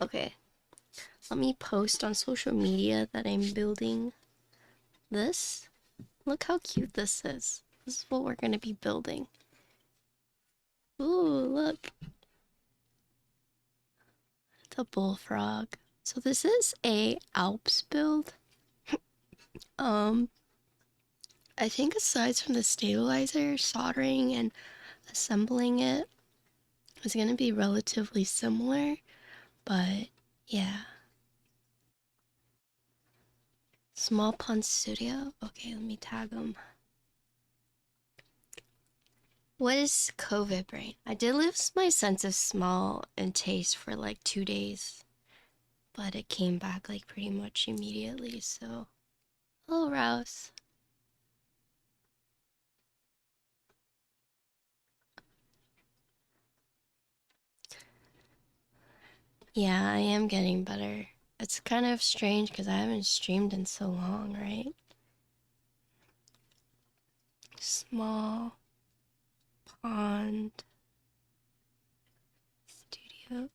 Okay, let me post on social media that I'm building this. Look how cute this is. This is what we're gonna be building. Ooh, look. The Bullfrog. So this is a Alps build. Um, I think aside from the stabilizer, soldering and assembling it is gonna be relatively similar, but yeah. Small Pond Studio. Okay, let me tag them. What is COVID brain? I did lose my sense of smell and taste for like 2 days, but it came back like pretty much immediately, so. Hello, Rouse. Yeah, I am getting better. It's kind of strange because I haven't streamed in so long, right? Small Pond Studio.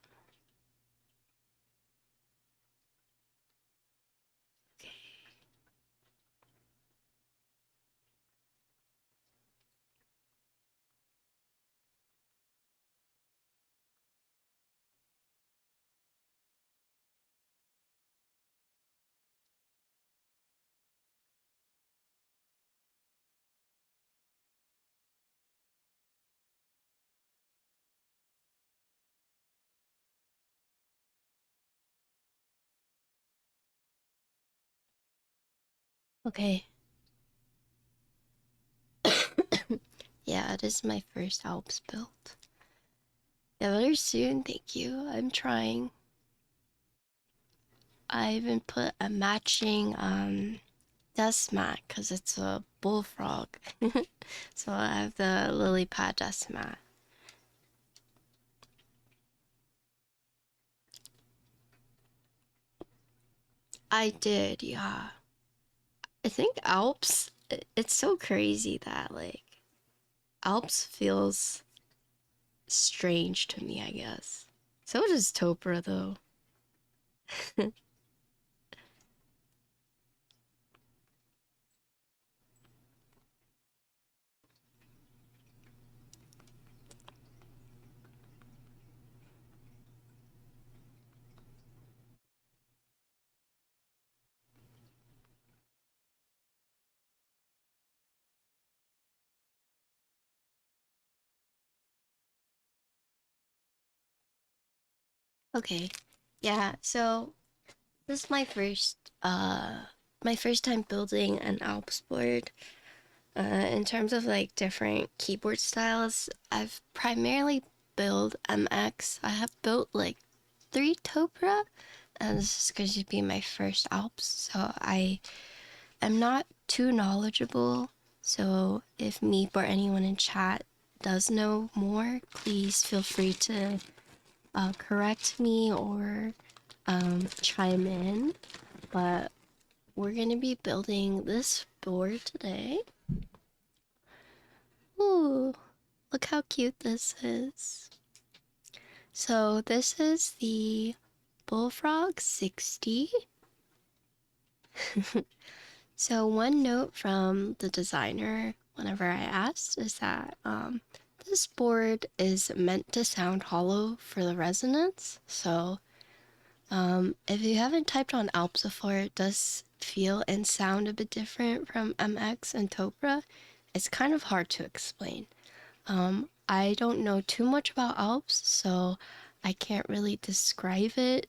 Okay. Okay. Yeah, it is my first Alps build. Yeah, very soon, thank you. I'm trying. I even put a matching dust mat because it's a bullfrog. So I have the lily pad dust mat. I did, yeah. I think Alps, it's so crazy that like Alps feels strange to me, I guess. So does Topra though. Okay. Yeah, so this is my first time building an Alps board. In terms of like different keyboard styles, I've primarily built MX. I have built like 3 Topra, and this is going to be my first Alps, so I am not too knowledgeable. So if Meep or anyone in chat does know more, please feel free to correct me or chime in. But we're gonna be building this board today. Ooh, look how cute this is. So this is the Bullfrog 60. So one note from the designer whenever I asked is that this board is meant to sound hollow for the resonance. So if you haven't typed on Alps before, it does feel and sound a bit different from MX and Topra. It's kind of hard to explain. I don't know too much about Alps, so I can't really describe it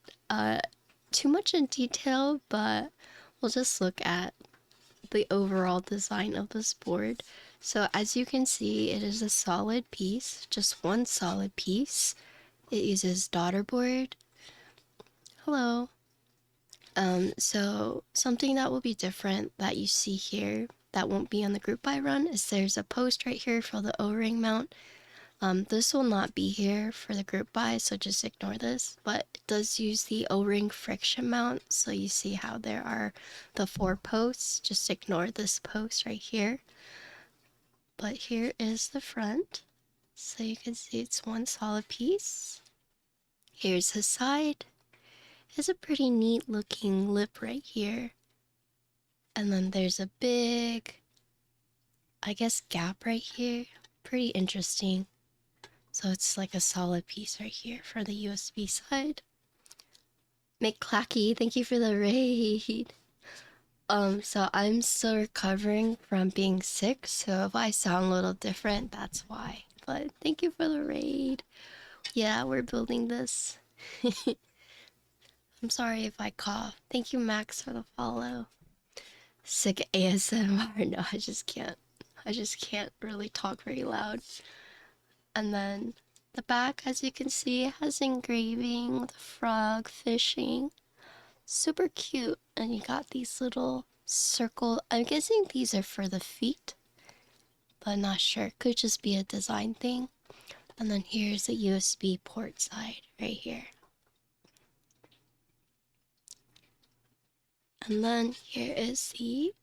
too much in detail, but we'll just look at the overall design of this board. So as you can see, it is a solid piece, just one solid piece. It uses daughter board. Hello. So something that will be different that you see here that won't be on the group buy run is there's a post right here for the O-ring mount. This will not be here for the group buy, so just ignore this, but it does use the O-ring friction mount, so you see how there are the 4 posts. Just ignore this post right here. But here is the front, so you can see it's one solid piece. Here's his side, has a pretty neat looking lip right here. And then there's a big, I guess, gap right here. Pretty interesting. So it's like a solid piece right here for the USB side. McClacky, thank you for the raid. So I'm still recovering from being sick, so if I sound a little different, that's why. But thank you for the raid. Yeah, we're building this. I'm sorry if I cough. Thank you, Max, for the follow. Sick ASMR. No, I just can't. I just can't really talk very loud. And then the back, as you can see, has engraving, the frog fishing. Super cute. And you got these little circle. I'm guessing these are for the feet, but I'm not sure. Could just be a design thing. And then here's the USB port side right here. And then here is the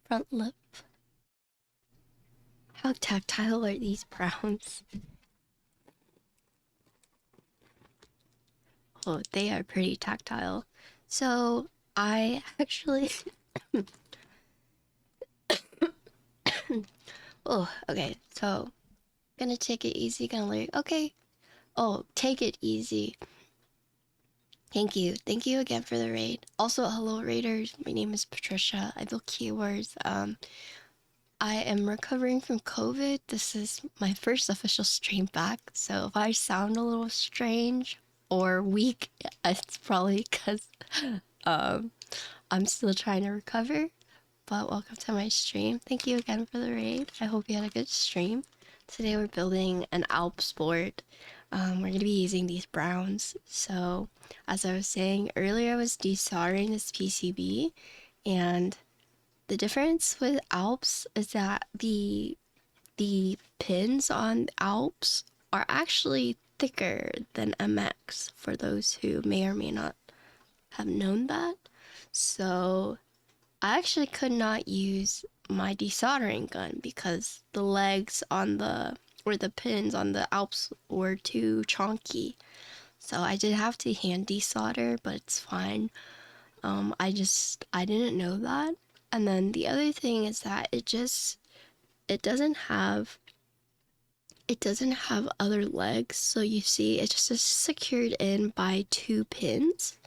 front lip. How tactile are these browns? Oh, they are pretty tactile. So I actually oh, okay. So gonna take it easy, gonna like okay. Oh, take it easy. Thank you. Thank you again for the raid. Also, hello raiders. My name is Patricia. I build keywords. I am recovering from COVID. This is my first official stream back. So if I sound a little strange or weak, it's probably because I'm still trying to recover. But welcome to my stream. Thank you again for the raid. I hope you had a good stream. Today we're building an Alps board. We're going to be using these browns. So as I was saying earlier, I was desoldering this PCB, and the difference with Alps is that the pins on Alps are actually thicker than MX, for those who may or may not have known that. So I actually could not use my desoldering gun because the legs on the pins on the Alps were too chunky. So I did have to hand desolder, but it's fine. I didn't know that. And then the other thing is that it doesn't have other legs. So you see it's just secured in by 2 pins.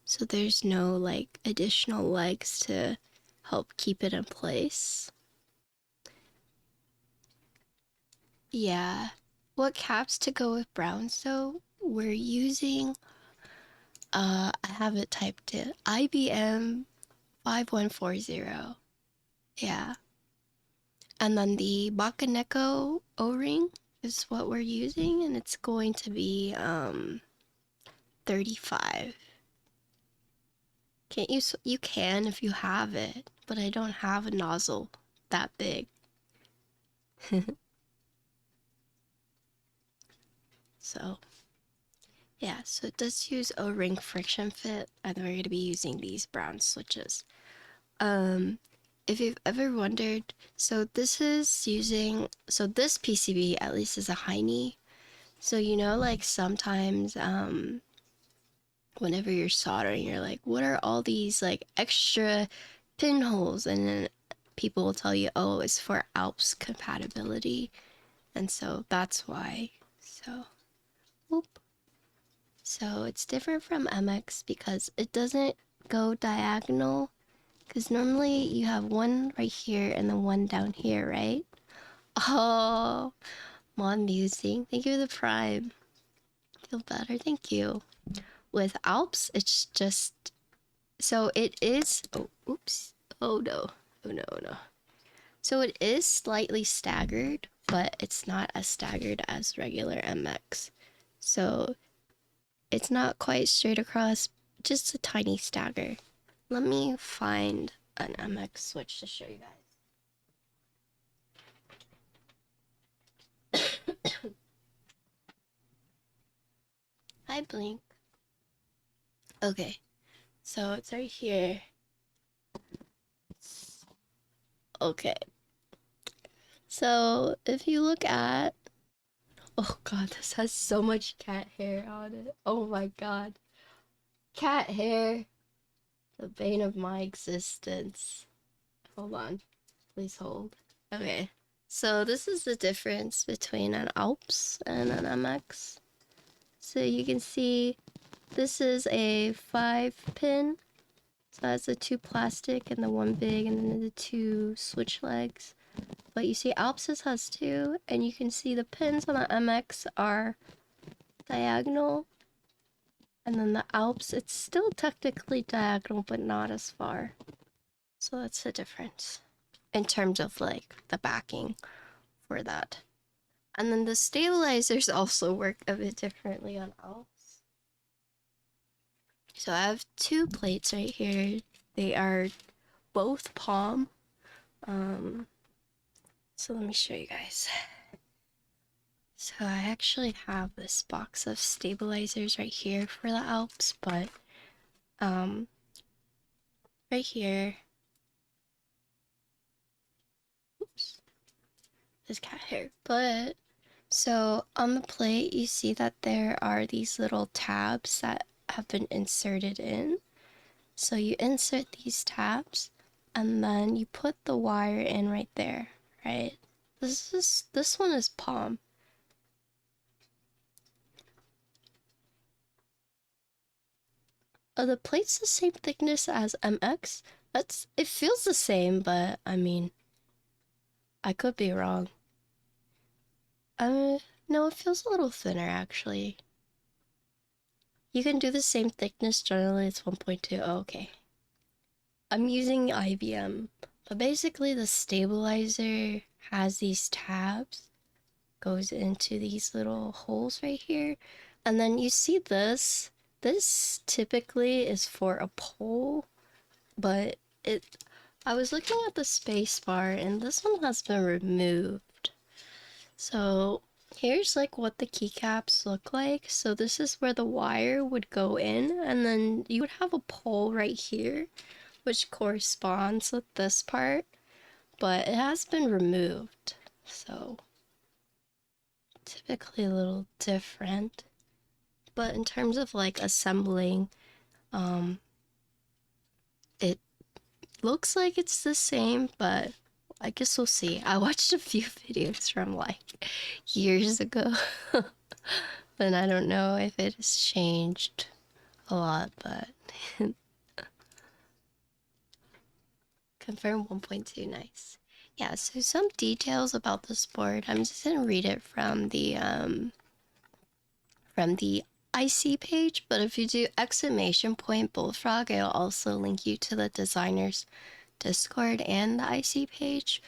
So there's no like additional legs to help keep it in place. Yeah. What caps to go with browns though? We're using I have it typed in IBM 5140. Yeah. And then the Bakaneko O-ring is what we're using, and it's going to be 35. Can't you can if you have it, but I don't have a nozzle that big. So yeah, so it does use O-ring friction fit, and we're going to be using these brown switches. If you've ever wondered, so this PCB at least is a Heine. So you know, like sometimes whenever you're soldering, you're like, what are all these like extra pinholes? And then people will tell you, oh, it's for Alps compatibility. And so that's why. So, whoop. So it's different from MX because it doesn't go diagonal. Because normally you have one right here and then one down here, right? Oh, Mon Musing. Thank you for the prime. Feel better. Thank you. With Alps, it's just so it is. Oh, oops. Oh no. Oh no. No. So it is slightly staggered, but it's not as staggered as regular MX. So it's not quite straight across, just a tiny stagger. Let me find an MX switch to show you guys. Hi, Blink. Okay, so it's right here. Okay. So if you look at, oh god, this has so much cat hair on it. Oh my god. Cat hair, the bane of my existence. Hold on, please hold. Okay, so this is the difference between an Alps and an MX. So you can see this is a 5-pin. So that's the 2 plastic and the 1 big, and then the 2 switch legs. But you see Alps has 2, and you can see the pins on the MX are diagonal. And then the Alps, it's still technically diagonal, but not as far. So that's the difference in terms of like the backing for that. And then the stabilizers also work a bit differently on Alps. So I have 2 plates right here. They are both palm. So let me show you guys. So I actually have this box of stabilizers right here for the Alps, but right here, oops, this cat hair. But so on the plate, you see that there are these little tabs that have been inserted in. So you insert these tabs, and then you put the wire in right there, right? This one is palm. The plate's the same thickness as MX. It feels the same, but I mean, I could be wrong. No, it feels a little thinner actually. You can do the same thickness, generally it's 1.2. Oh, okay. I'm using IBM, but basically the stabilizer has these tabs, goes into these little holes right here, and then you see this. This typically is for a pole, but I was looking at the space bar and this one has been removed. So here's like what the keycaps look like. So this is where the wire would go in, and then you would have a pole right here, which corresponds with this part, but it has been removed. So typically a little different. But in terms of like assembling, it looks like it's the same, but I guess we'll see. I watched a few videos from like years ago, and I don't know if it has changed a lot, but confirm 1.2, nice. Yeah, so some details about this board. I'm just gonna read it from the IC page, but if you do ! Bullfrog, it'll also link you to the designer's Discord and the IC page.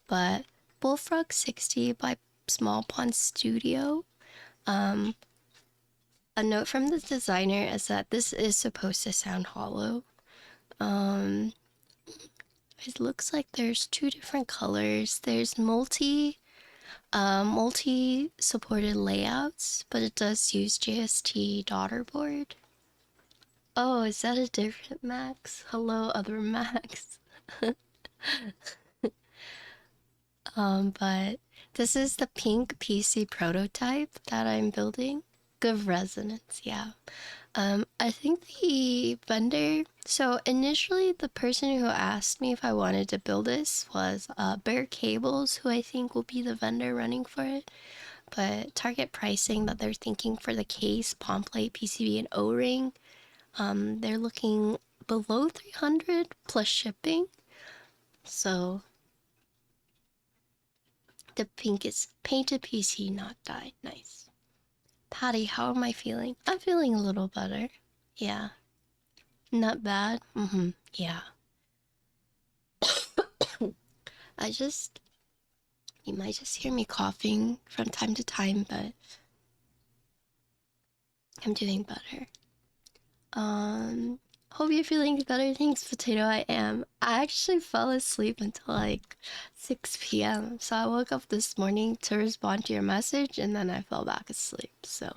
But Bullfrog 60 by Small Pond Studio. A note from the designer is that this is supposed to sound hollow. It looks like there's 2 different colors. There's multi-supported layouts, but it does use JST daughter board. Oh, is that a different Max? Hello, other Max. But this is the pink PC prototype that I'm building. Good resonance, yeah. I think the vendor, so initially the person who asked me if I wanted to build this was Bear Cables, who I think will be the vendor running for it. But target pricing that they're thinking for the case, palm plate, PCB, and O-ring, they're looking below 300 plus shipping. So the pink is painted PC, not dyed. Nice. Patty, how am I feeling? I'm feeling a little better. Yeah. Not bad? Yeah. You might just hear me coughing from time to time, but I'm doing better. Hope you're feeling better. Thanks, Potato. I am. I actually fell asleep until like 6 p.m. So I woke up this morning to respond to your message, and then I fell back asleep. So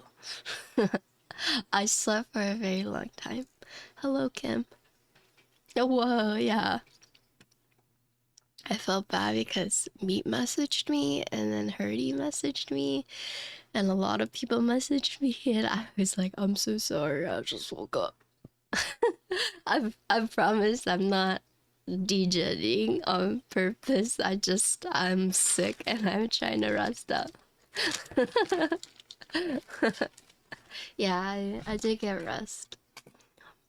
I slept for a very long time. Hello, Kim. Oh, whoa, yeah. I felt bad because Meat messaged me, and then Herdy messaged me, and a lot of people messaged me, and I was like, I'm so sorry, I just woke up. I've promised I'm not DJing on purpose. I'm sick and I'm trying to rest up. Yeah, I did get rest.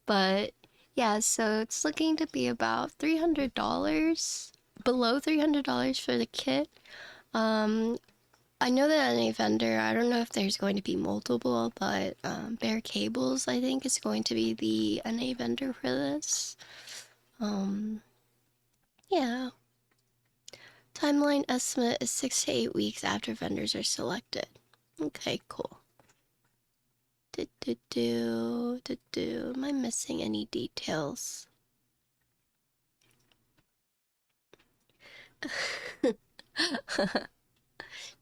But yeah, so it's looking to be about $300, below $300 for the kit. I know that any vendor, I don't know if there's going to be multiple, but Bear Cables, I think, is going to be the NA vendor for this. Yeah. Timeline estimate is 6 to 8 weeks after vendors are selected. Okay, cool. Am I missing any details?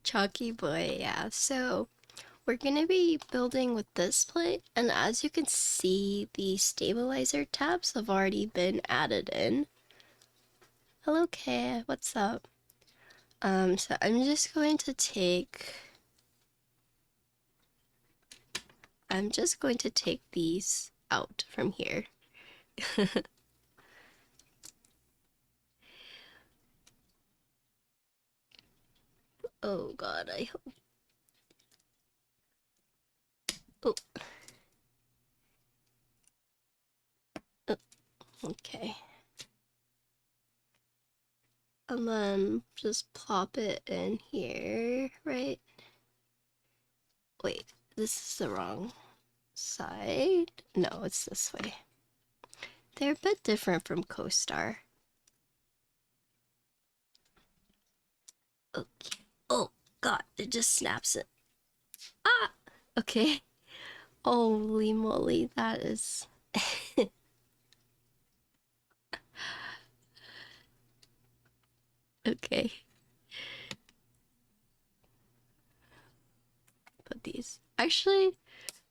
Chalky boy, yeah. So we're gonna be building with this plate, and as you can see, the stabilizer tabs have already been added in. Hello, Kay. What's up? So I'm just going to take these out from here. Oh god, I hope. Oh. Okay. And then just plop it in here, right? Wait, this is the wrong side. No, it's this way. They're a bit different from CoStar. Okay. Oh god, it just snaps it. Ah! Okay. Holy moly, that is... Okay. Put these. Actually,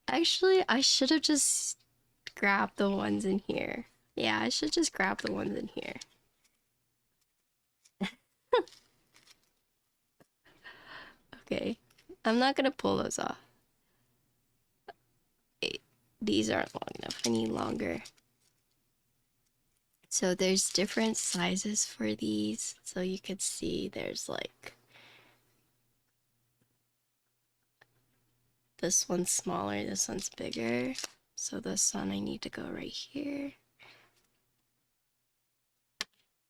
I should have just grabbed the ones in here. Yeah, I should just grab the ones in here. Okay. I'm not gonna pull those off. Wait, these aren't long enough. I need longer. So there's different sizes for these. So you could see there's like... This one's smaller, this one's bigger. So this one I need to go right here.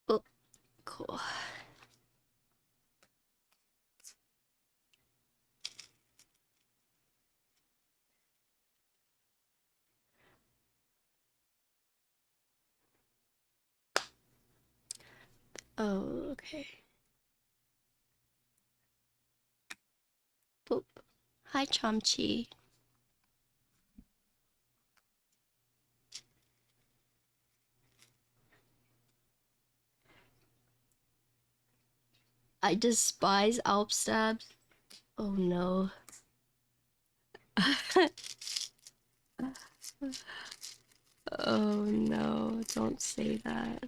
Oh, cool. Oh, okay. Boop. Hi, Chomchi. I despise Alps stabs. Oh no. Oh no, don't say that.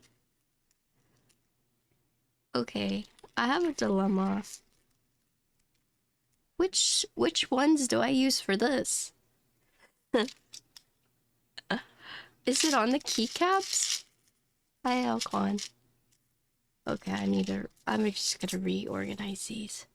Okay, I have a dilemma. Which ones do I use for this? Is it on the keycaps? Hi, Alcon. Okay, I'm just gonna reorganize these.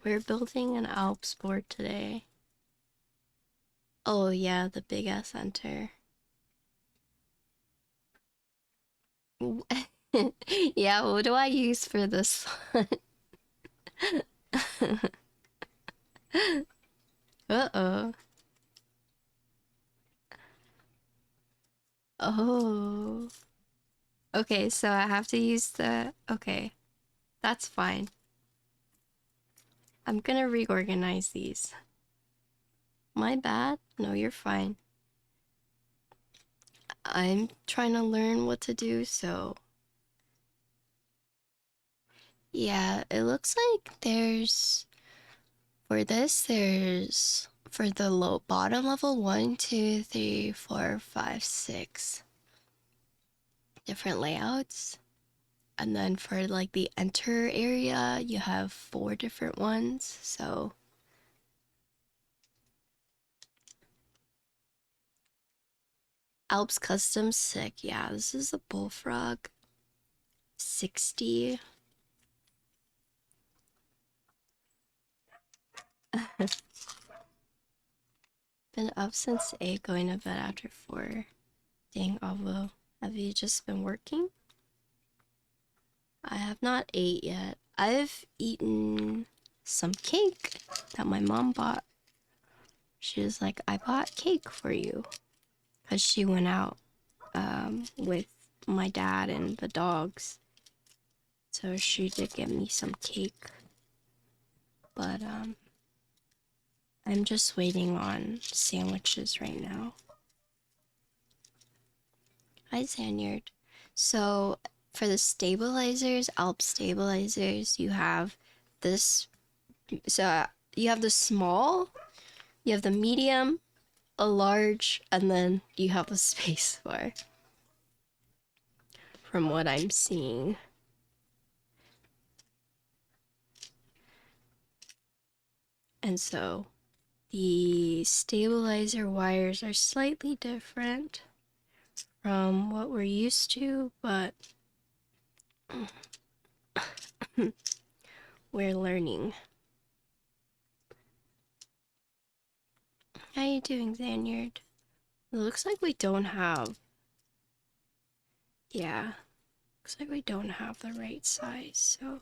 We're building an Alps board today. Oh yeah, the big ass center. Yeah, what do I use for this one? Uh-oh. Oh. Okay, so I have to use the... Okay, that's fine. I'm gonna reorganize these. My bad? No, you're fine. I'm trying to learn what to do, so... Yeah, it looks like there's... For this, there's for the low bottom level, 1, 2, 3, 4, 5, 6 different layouts. And then for like the enter area, you have 4 different ones. So Alps custom sick. Yeah, this is a Bullfrog 60. Been up since 8, going to bed after 4. Dang, Avo. Have you just been working? I have not ate yet. I've eaten some cake that my mom bought. She was like, I bought cake for you. Because she went out with my dad and the dogs. So she did get me some cake. But I'm just waiting on sandwiches right now. Hi, Zanyard. So for the stabilizers, Alps stabilizers, you have this. So you have the small, you have the medium, a large, and then you have a space bar. From what I'm seeing. And so the stabilizer wires are slightly different from what we're used to, but we're learning. How you doing, Zanyard? It looks like we don't have... Yeah. Looks like we don't have the right size, so...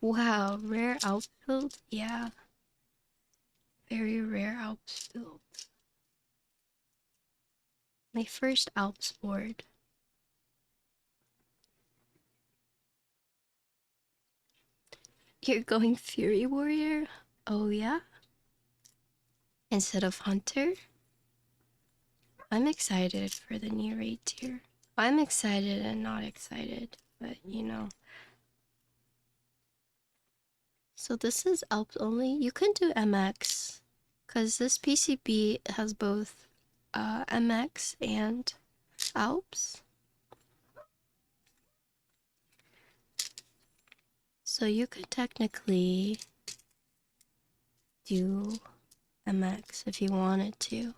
Wow, rare Alps build? Yeah. Very rare Alps build. My first Alps board. You're going Fury Warrior? Oh yeah? Instead of Hunter? I'm excited for the new raid tier. I'm excited and not excited, but you know. So this is Alps only. You can do MX, because this PCB has both MX and Alps. So you could technically do MX if you wanted to.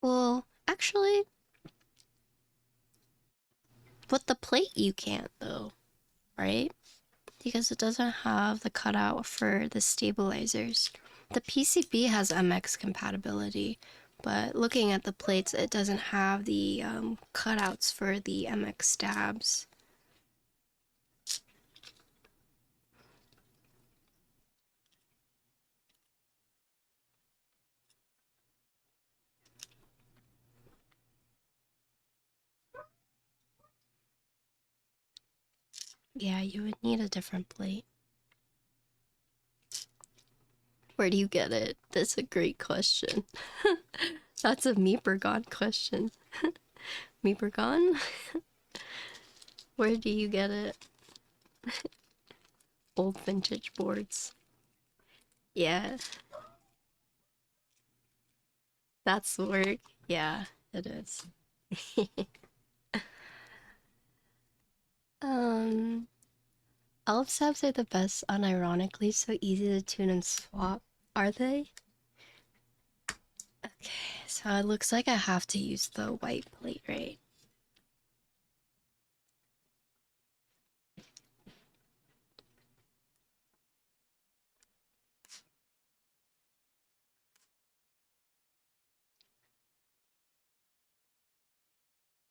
Well, actually, with the plate you can't though, right? Because it doesn't have the cutout for the stabilizers. The PCB has MX compatibility, but looking at the plates, it doesn't have the cutouts for the MX stabs. Yeah, you would need a different plate. Where do you get it? That's a great question. That's a Meepergon question. Meepergon? Where do you get it? Old vintage boards. Yeah. That's work. Yeah, it is. Alps sabs are the best unironically, so easy to tune and swap. Are they? Okay, so it looks like I have to use the white plate, right?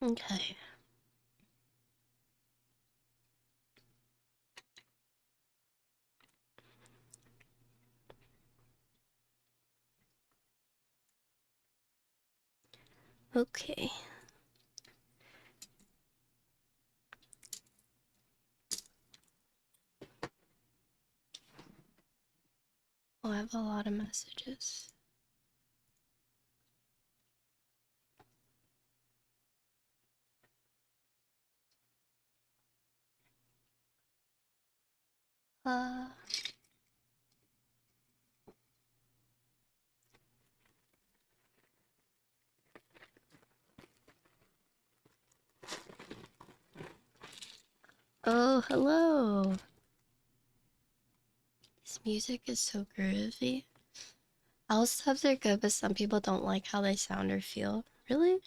Okay. Okay. Oh, I have a lot of messages. Oh, hello. This music is so groovy. Alps subs are good, but some people don't like how they sound or feel. Really?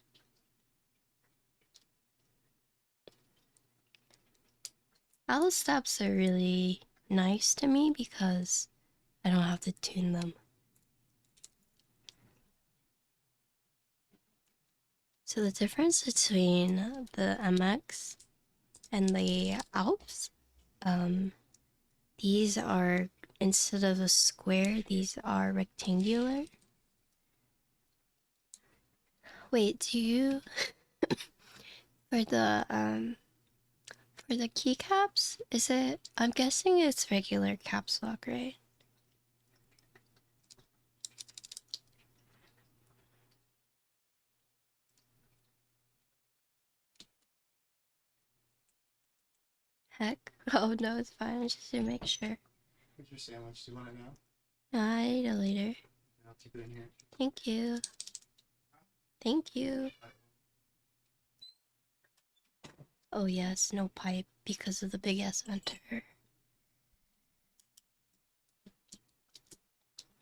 Alps subs are really nice to me because I don't have to tune them. So the difference between the MX and the Alps, these are, instead of a square, these are rectangular. Wait, do you for the keycaps, is it, I'm guessing it's regular caps lock, right? Heck. Oh no, it's fine. Just to make sure. Here's your sandwich. Do you want it now? I eat it later. I'll keep it in here. Thank you. Thank you. Oh yes, no pipe because of the big ass venter.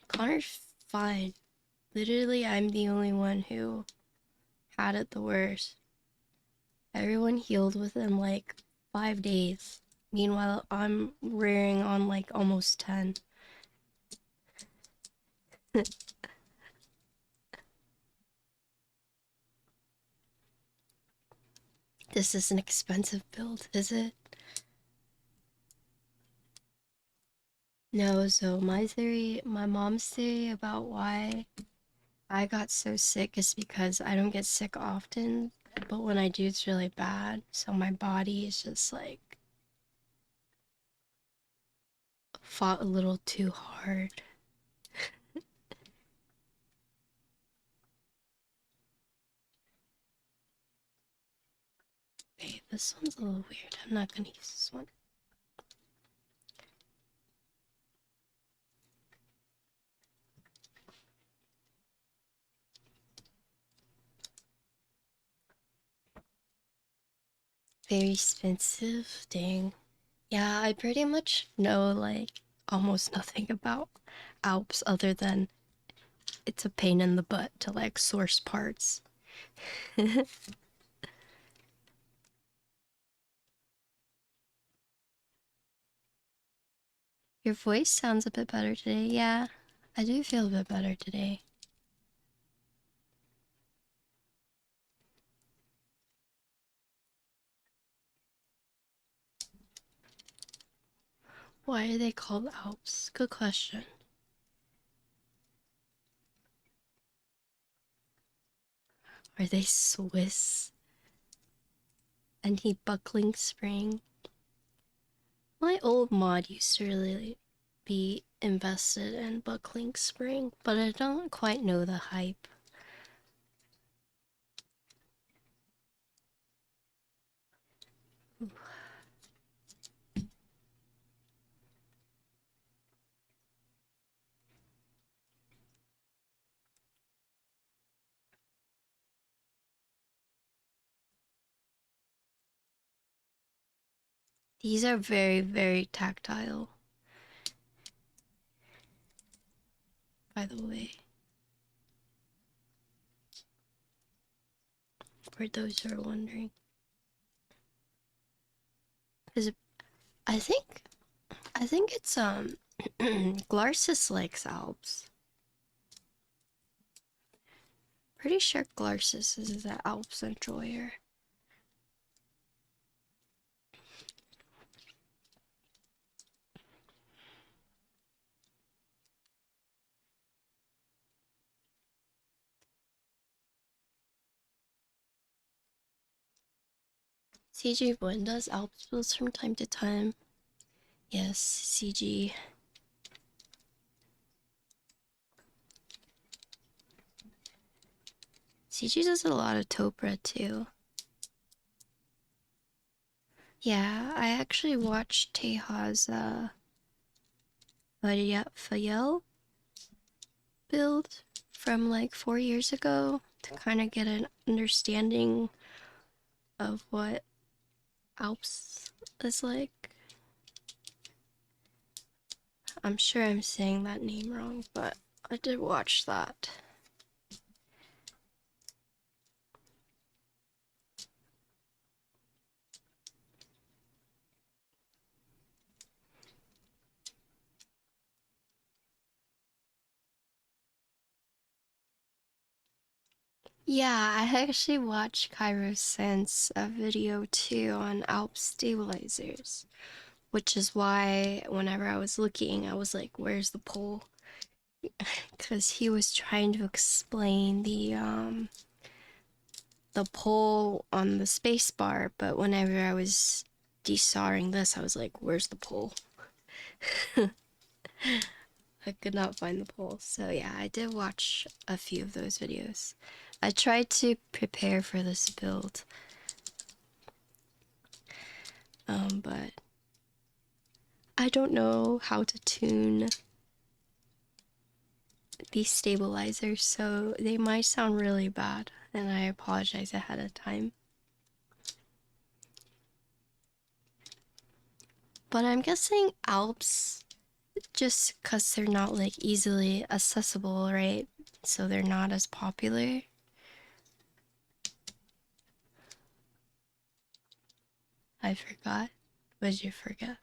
Connor's fine. Literally, I'm the only one who had it the worst. Everyone healed within like 5 days. Meanwhile, I'm rearing on like almost 10. This is an expensive build, is it? No, so my mom's theory about why I got so sick is because I don't get sick often, but when I do, it's really bad. So my body is just like fought a little too hard. Okay, this one's a little weird. I'm not gonna use this one. Very expensive. Dang. Yeah, I pretty much know like almost nothing about Alps other than it's a pain in the butt to like source parts. Your voice sounds a bit better today. Yeah, I do feel a bit better today. Why are they called Alps? Good question. Are they Swiss? And he buckling spring? My old mod used to really be invested in buckling spring, but I don't quite know the hype. Ooh. These are very, very tactile, by the way. For those who are wondering. Because I think it's Glarsis likes Alps. Pretty sure Glarsis is an Alps enjoyer. CG One does Alps builds from time to time. Yes, CG. CG does a lot of Topra too. Yeah, I actually watched Teja's Fayel build from like 4 years ago to kind of get an understanding of what Alps is like. I'm sure I'm saying that name wrong, but I did watch that. Yeah, I actually watched Cairo Sense a video too on Alps Stabilizers, which is why whenever I was looking, I was like, where's the pole? Because he was trying to explain the pole on the space bar, but whenever I was desoldering this, I was like, where's the pole? I could not find the pole. So yeah, I did watch a few of those videos. I tried to prepare for this build, but I don't know how to tune these stabilizers, so they might sound really bad, and I apologize ahead of time. But I'm guessing Alps, just because they're not like easily accessible, right? So they're not as popular. I forgot. What did you forget?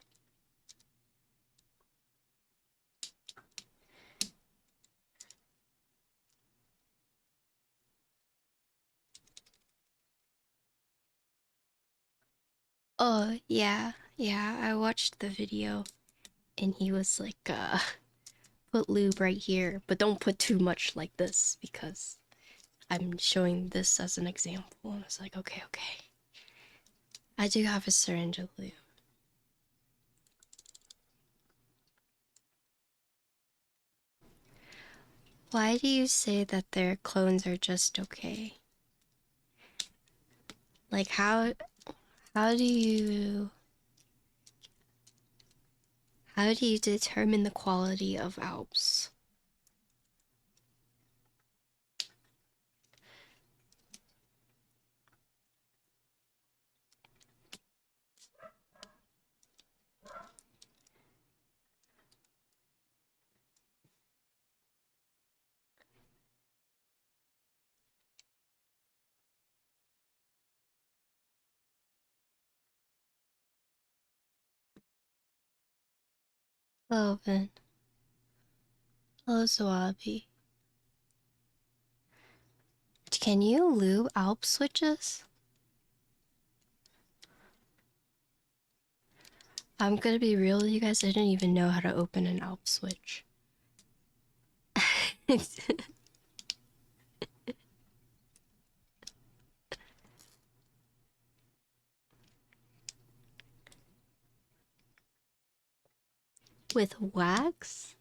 Oh, yeah. Yeah, I watched the video and he was like, put lube right here, but don't put too much like this because I'm showing this as an example. And I was like, okay, okay. I do have a syringe of lube. Why do you say that their clones are just okay? Like how do you determine the quality of Alps? Oh, Ben. Oh, Zoabi. Can you lube Alp switches? I'm gonna be real with you guys, I didn't even know how to open an Alp switch. With wax?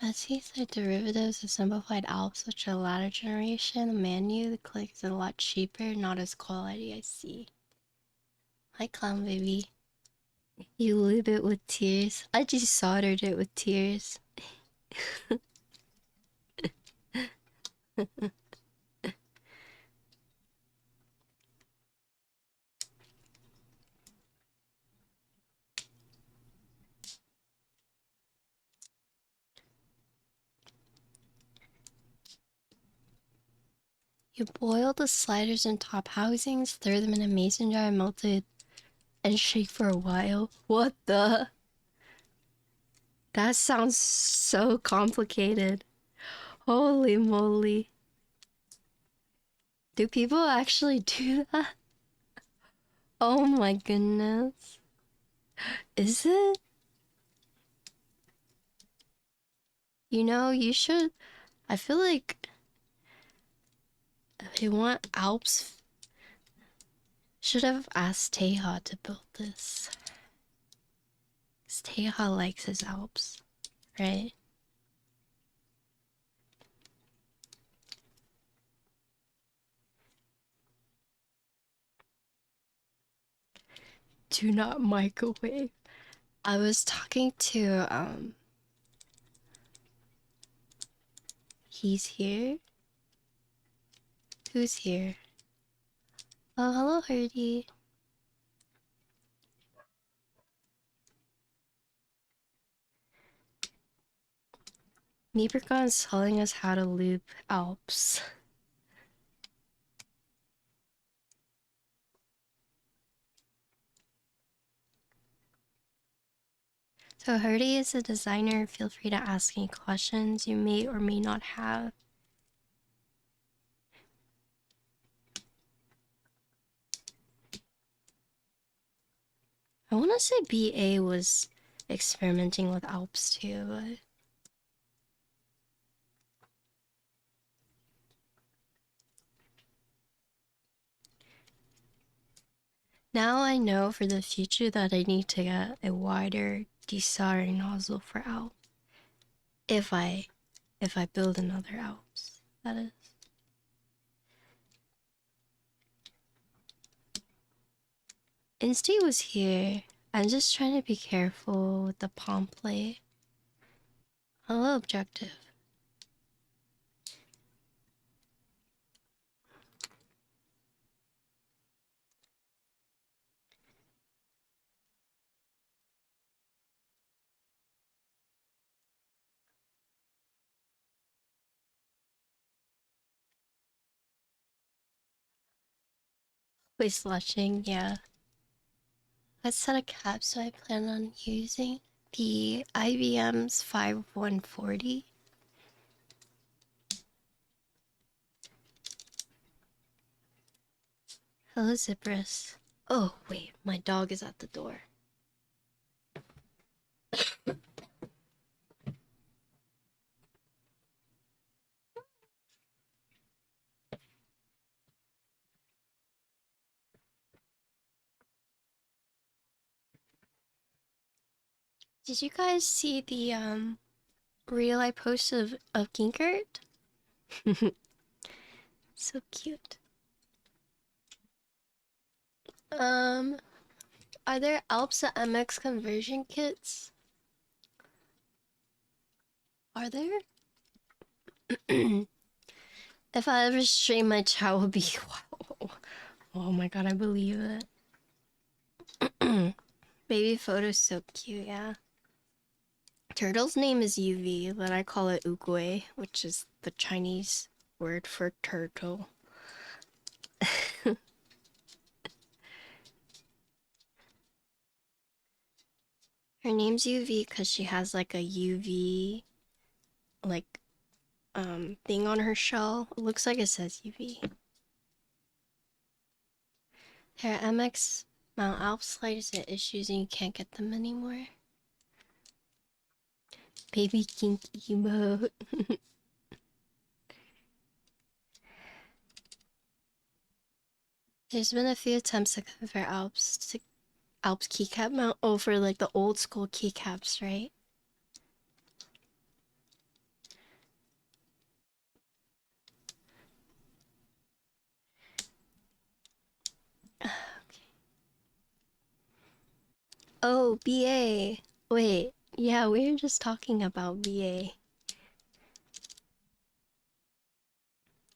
These are derivatives of simplified Alps, which are latter generation. The menu, the click is a lot cheaper, not as quality, I see. Hi, Clown Baby. You lube it with tears? I just soldered it with tears. You boil the sliders and top housings, throw them in a mason jar, melt it, and shake for a while. What the? That sounds so complicated. Holy moly. Do people actually do that? Oh my goodness. Is it? You know, you should. I feel like if you want Alps, should have asked Teja to build this. Steha likes his Alps, right? Do not microwave. I was talking to, he's here? Who's here? Oh, hello, Herdy. Meepercon's telling us how to loop Alps. So Herdy is a designer. Feel free to ask any questions you may or may not have. I want to say BA was experimenting with Alps too, but... Now I know for the future that I need to get a wider desoldering nozzle for Alps. If I build another Alps, that is. Insty was here. I'm just trying to be careful with the palm plate. Hello, objective. Wait, slushing, yeah. Let's set a cap, so I plan on using the IBM's 5140. Hello, Cypress. Oh, wait, my dog is at the door. Did you guys see the reel I posted of Ginkert? So cute. Are there Alps MX conversion kits? Are there? If I ever stream, my chat will be wow. Oh my god, I believe it. Baby photo's so cute, yeah. Turtle's name is UV, but I call it Ukwe, which is the Chinese word for turtle. Her name's UV because she has like a UV like thing on her shell. It looks like it says UV. Her MX Mount Alps sliders had issues and you can't get them anymore. Baby kink emote. There's been a few attempts to convert Alps keycap mount over like the old school keycaps, right? Okay. Oh, BA. Wait, yeah, we were just talking about BA.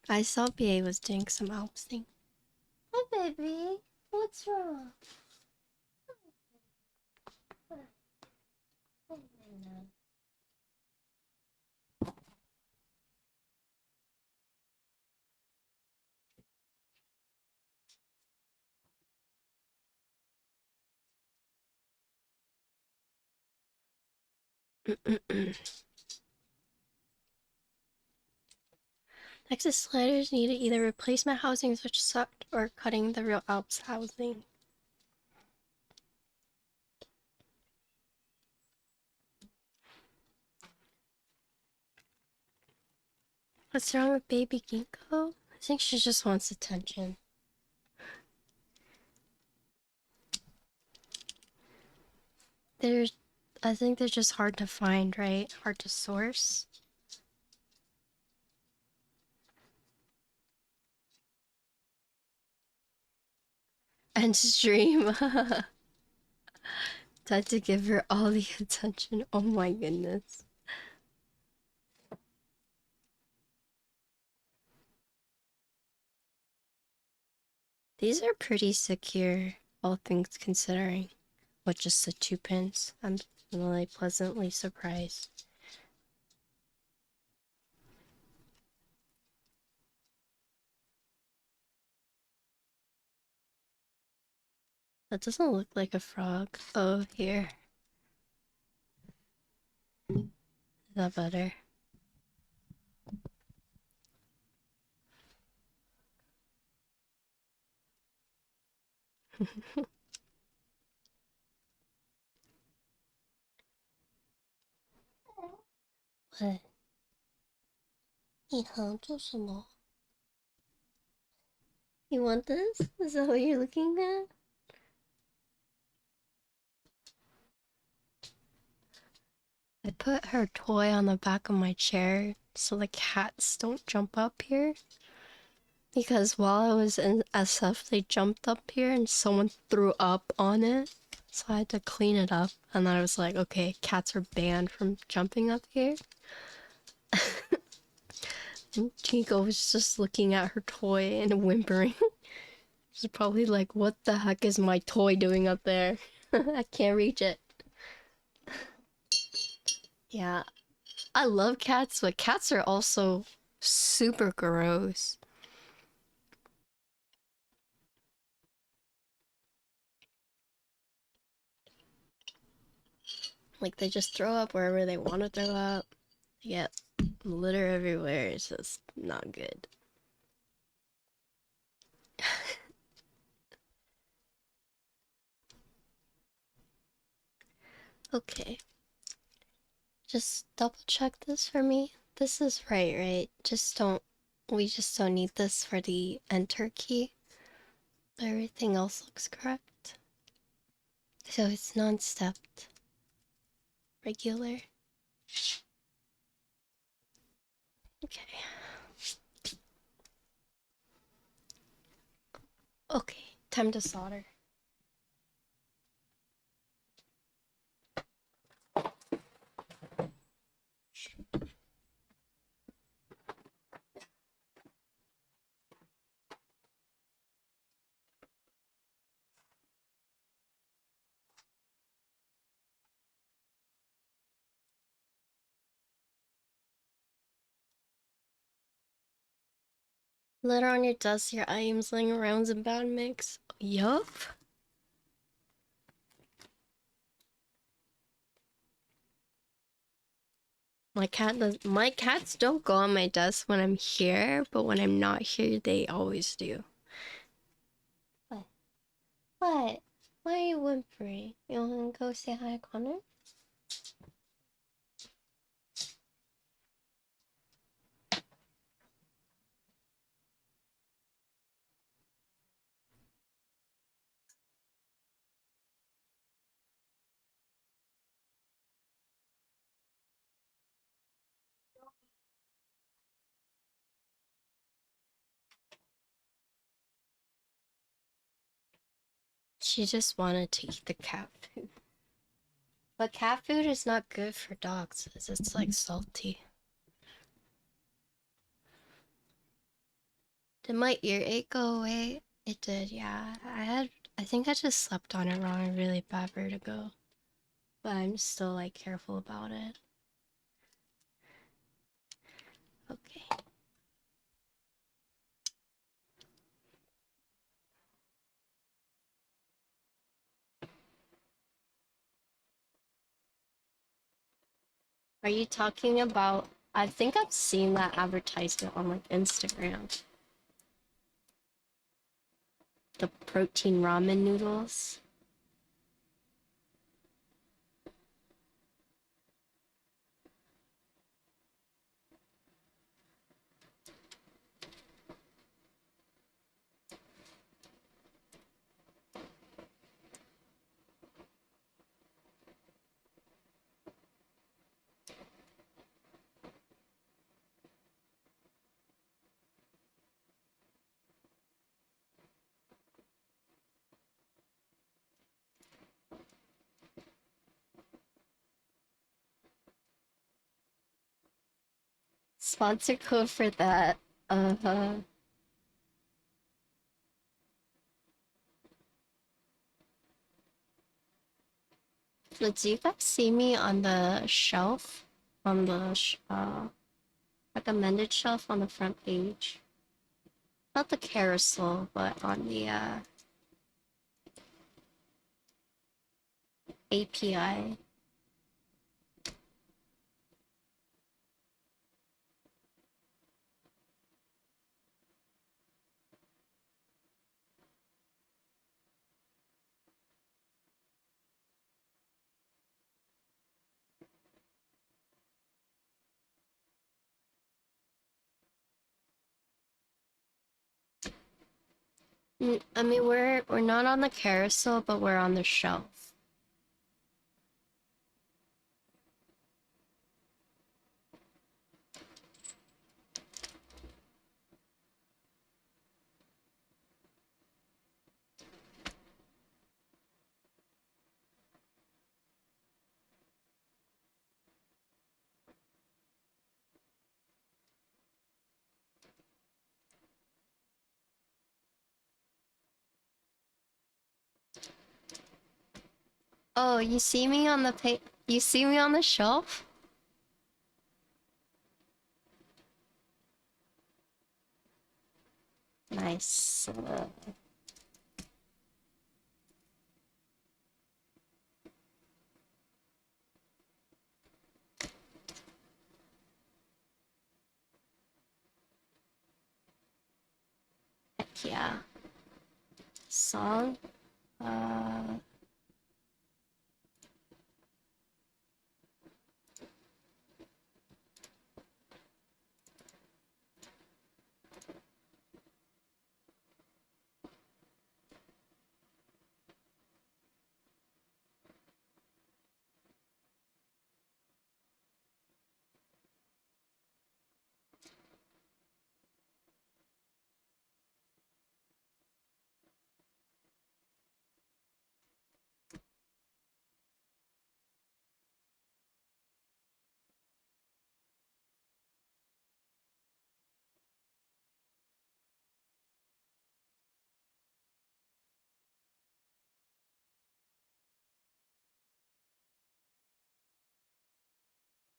I saw BA was doing some Alps thing. Hi, baby. What's wrong? Nexus sliders need to either replacement housings which sucked or cutting the real Alps housing. What's wrong with baby Ginkgo? I think she just wants attention. There's I think they're just hard to find, right? Hard to source. And stream. Tried to give her all the attention. Oh my goodness. These are pretty secure, all things considering. With just the 2 pins. I'm really pleasantly surprised. That doesn't look like a frog. Oh, here. Is that better? What? 你好，做什么? You want this? Is that what you're looking at? I put her toy on the back of my chair so the cats don't jump up here. Because while I was in SF, they jumped up here and someone threw up on it. So I had to clean it up. And then I was like, okay, cats are banned from jumping up here. And Chico was just looking at her toy and whimpering. She's probably like, what the heck is my toy doing up there? I can't reach it. Yeah, I love cats, but cats are also super gross. Like, they just throw up wherever they want to throw up. They get litter everywhere. It's just not good. Okay. Just double check this for me. This is right? We just don't need this for the enter key. Everything else looks correct. So it's non-stepped. Regular. Okay. Okay, time to solder. Litter on your desk, your items laying around in bad mix. Yup. My cats don't go on my desk when I'm here, but when I'm not here, they always do. What? What? Why are you whimpering? You wanna go say hi to Connor? She just wanted to eat the cat food. But cat food is not good for dogs, it's like salty. Did my earache go away? It did, yeah. I think I just slept on it wrong. A really bad vertigo. But I'm still like careful about it. Okay. Are you talking about? I think I've seen that advertisement on like Instagram. The protein ramen noodles. sponsor code for that. Uh-huh. Did you guys see me on the shelf? On the recommended shelf on the front page? Not the carousel, but on the API. I mean, we're not on the carousel, but we're on the shelf. Oh, you see me on the you see me on the shelf? Nice. Heck yeah. Song? Uh...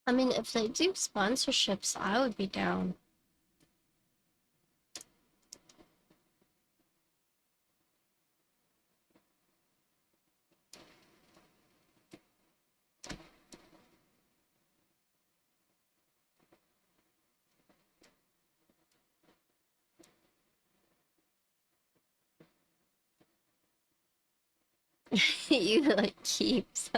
I mean, if they do sponsorships, I would be down. You like keeps.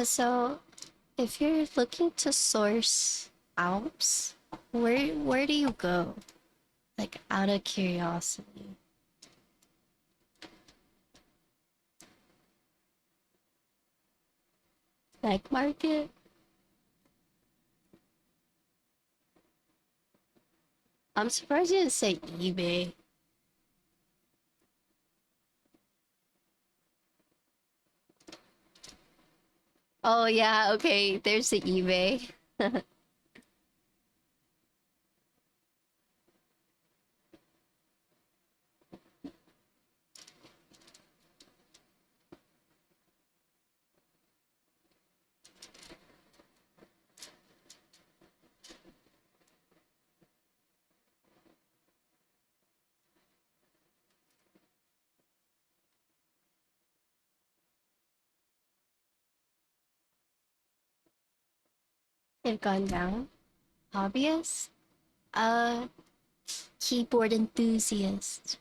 So, if you're looking to source Alps, where do you go? Like, out of curiosity. Like market? I'm surprised you didn't say eBay. Oh yeah, okay, there's the eBay. They've gone down. Hobbyist? Uh, keyboard enthusiast.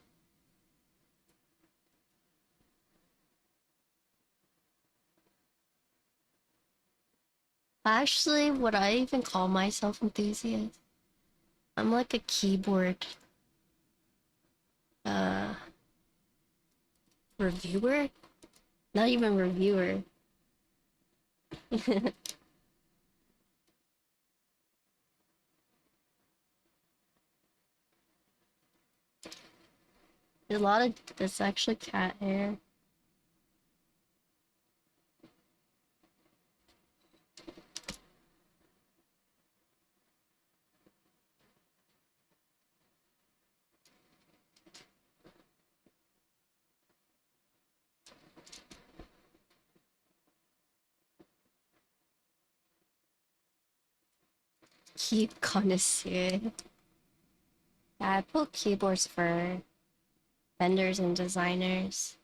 Actually, would I even call myself enthusiast? I'm like a keyboard, uh, reviewer? Not even reviewer. A lot of it's actually cat hair. Keep connoisseur. Yeah, I pull keyboards for vendors and designers.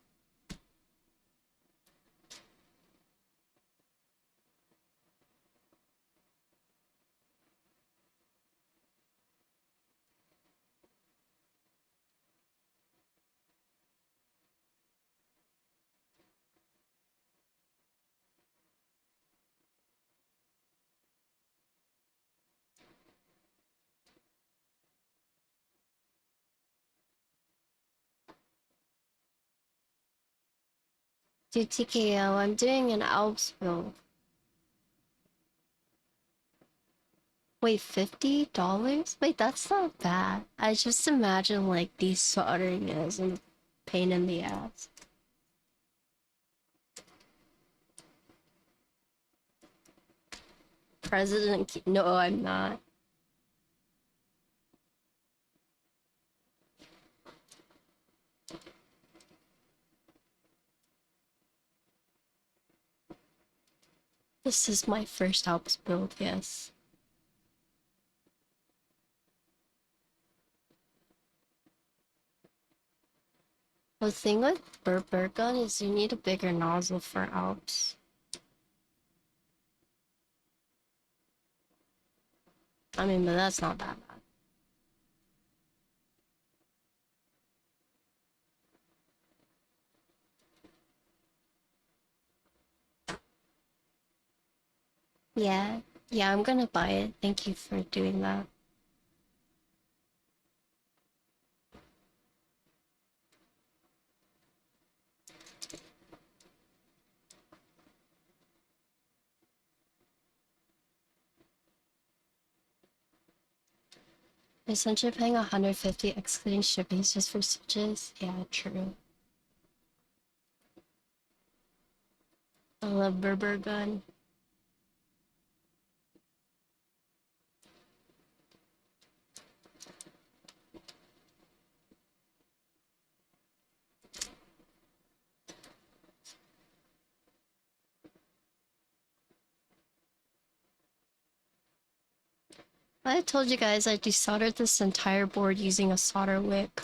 Dude, TKO, I'm doing an Alps build. Wait, $50? Wait, that's not bad. I just imagine like desoldering is a pain in the ass. No, I'm not. This is my first Alps build, yes. The thing with burr gun is you need a bigger nozzle for Alps. I mean, but that's not that bad. Yeah, yeah, I'm gonna buy it. Thank you for doing that. Essentially paying 150 excluding shipping just for switches. Yeah, true. I love burr gun. I told you guys I desoldered this entire board using a solder wick.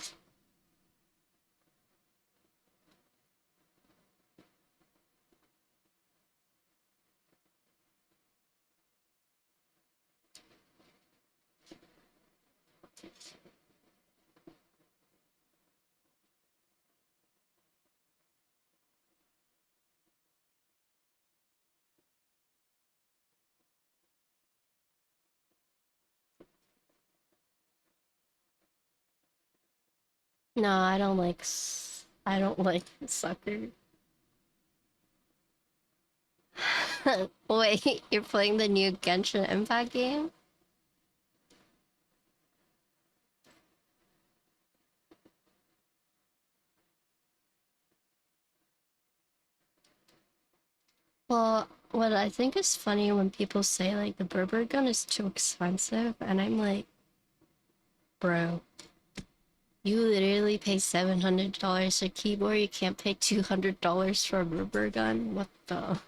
No, I don't like. I don't like sucker. Wait, you're playing the new Genshin Impact game? Well, what I think is funny when people say like the burr gun is too expensive, and I'm like, bro, you literally pay $700 for a keyboard, you can't pay $200 for a burr gun? What the?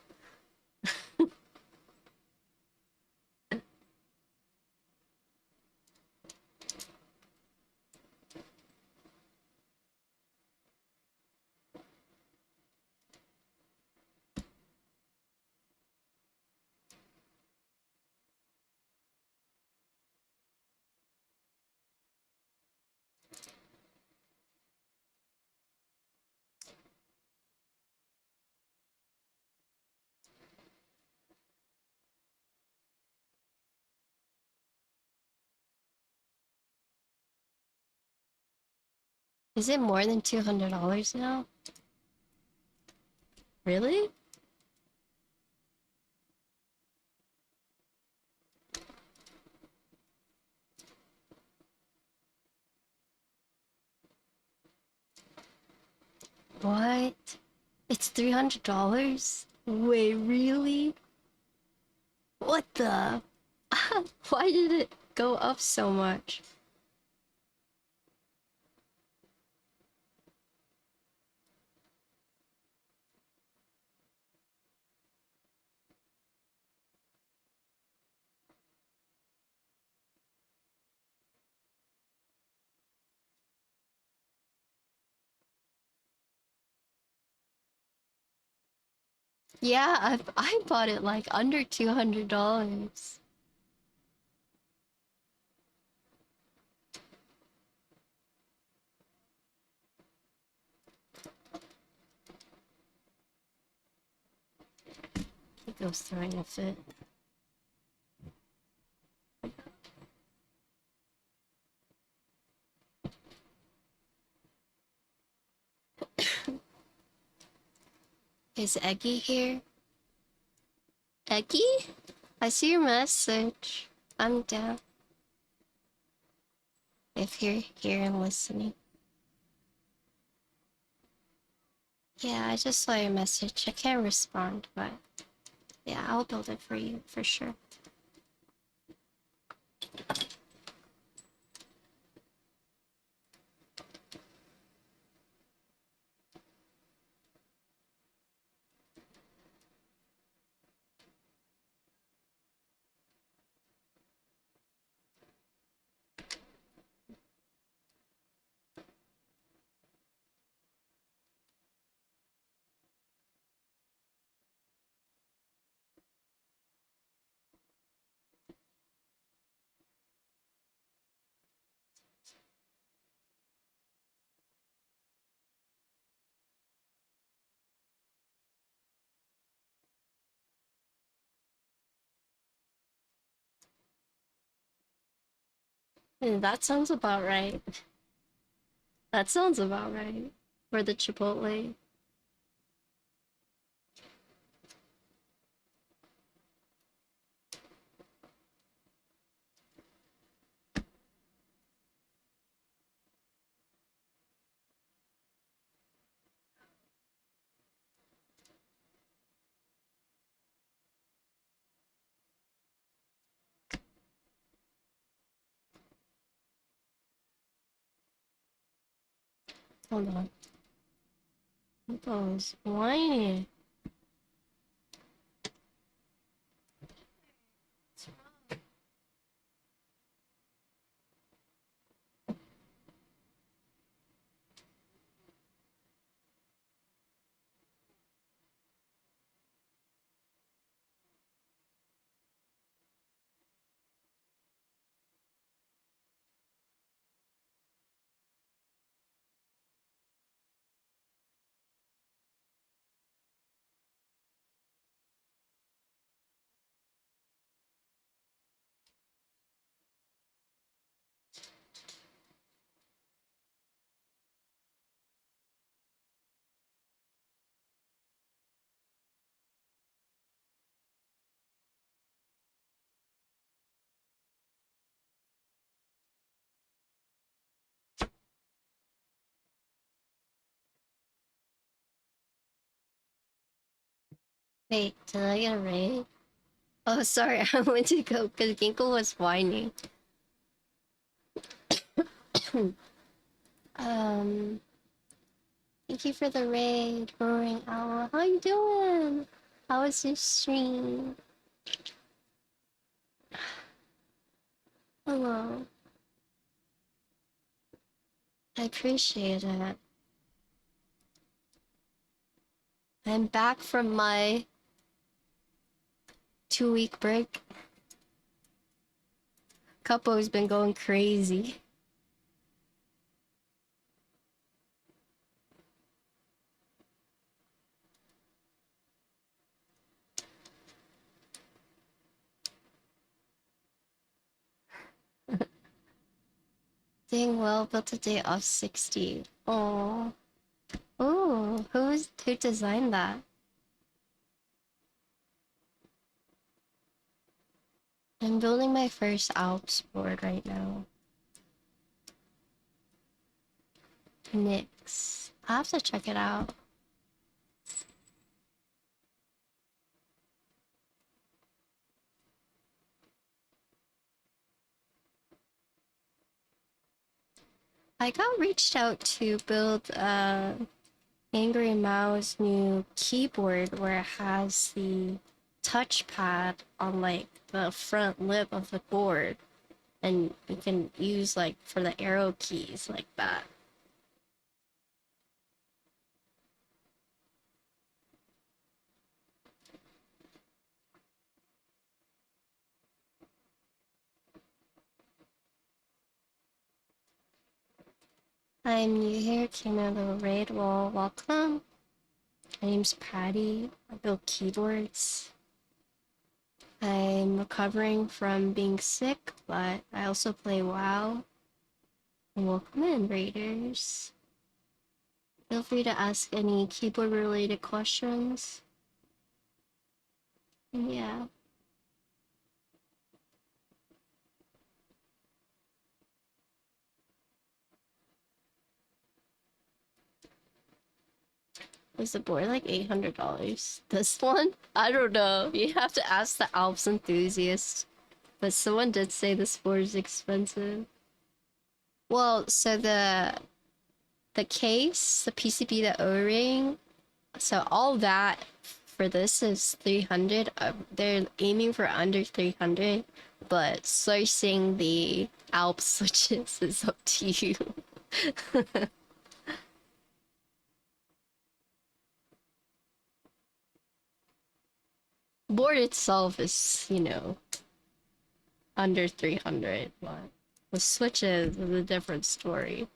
Is it more than $200 now? Really? $300? Wait, really? What the? Why did it go up so much? Yeah, I bought it like under $200. He goes throwing a fit. Is Eggy here? Eggy? I see your message. I'm down. If you're here and listening. Yeah, I just saw your message. I can't respond, but yeah, I'll build it for you, for sure. That sounds about right. That sounds about right. For the Chipotle. Hold on. Those whiny. Wait, did I get a raid? Oh, sorry, I went to go because Ginkle was whining. um, Thank you for the raid, Roaring Owl. How you doing? How was your stream? Hello. I appreciate it. I'm back from my 2-week break. Coupo's been going crazy. Doing well, built a day off 60. Oh. Ooh, who designed that? I'm building my first Alps board right now. Nyx. I'll have to check it out. I got reached out to build Angry Mao's new keyboard where it has the touchpad on like the front lip of the board, and you can use like for the arrow keys like that. I'm new here, came out of the raid. Well, welcome. My name's Patty. I build keyboards. I'm recovering from being sick, but I also play WoW. And welcome in, raiders. Feel free to ask any keyboard-related questions. And yeah. Was the board like $800? This one? I don't know. You have to ask the Alps enthusiast. But someone did say this board is expensive. Well, so the case, the PCB, the O-ring, so all that for this is 300. They're aiming for under 300, but sourcing the Alps switches is up to you. Board itself is, you know, under 300, but the switches is a different story.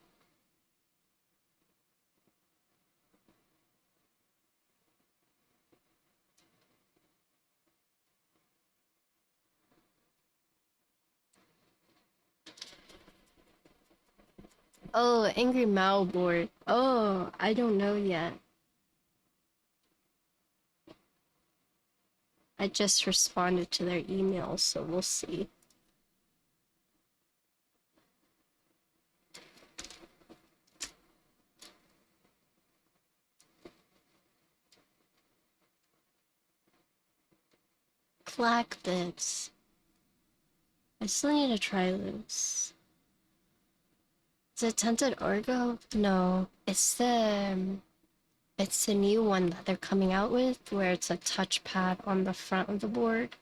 Oh, Angry Mao board. Oh, I don't know yet. I just responded to their email, so we'll see. Black bits. I still need to try this. Is it Tinted Orgo? No, it's the new one that they're coming out with, where it's a touchpad on the front of the board.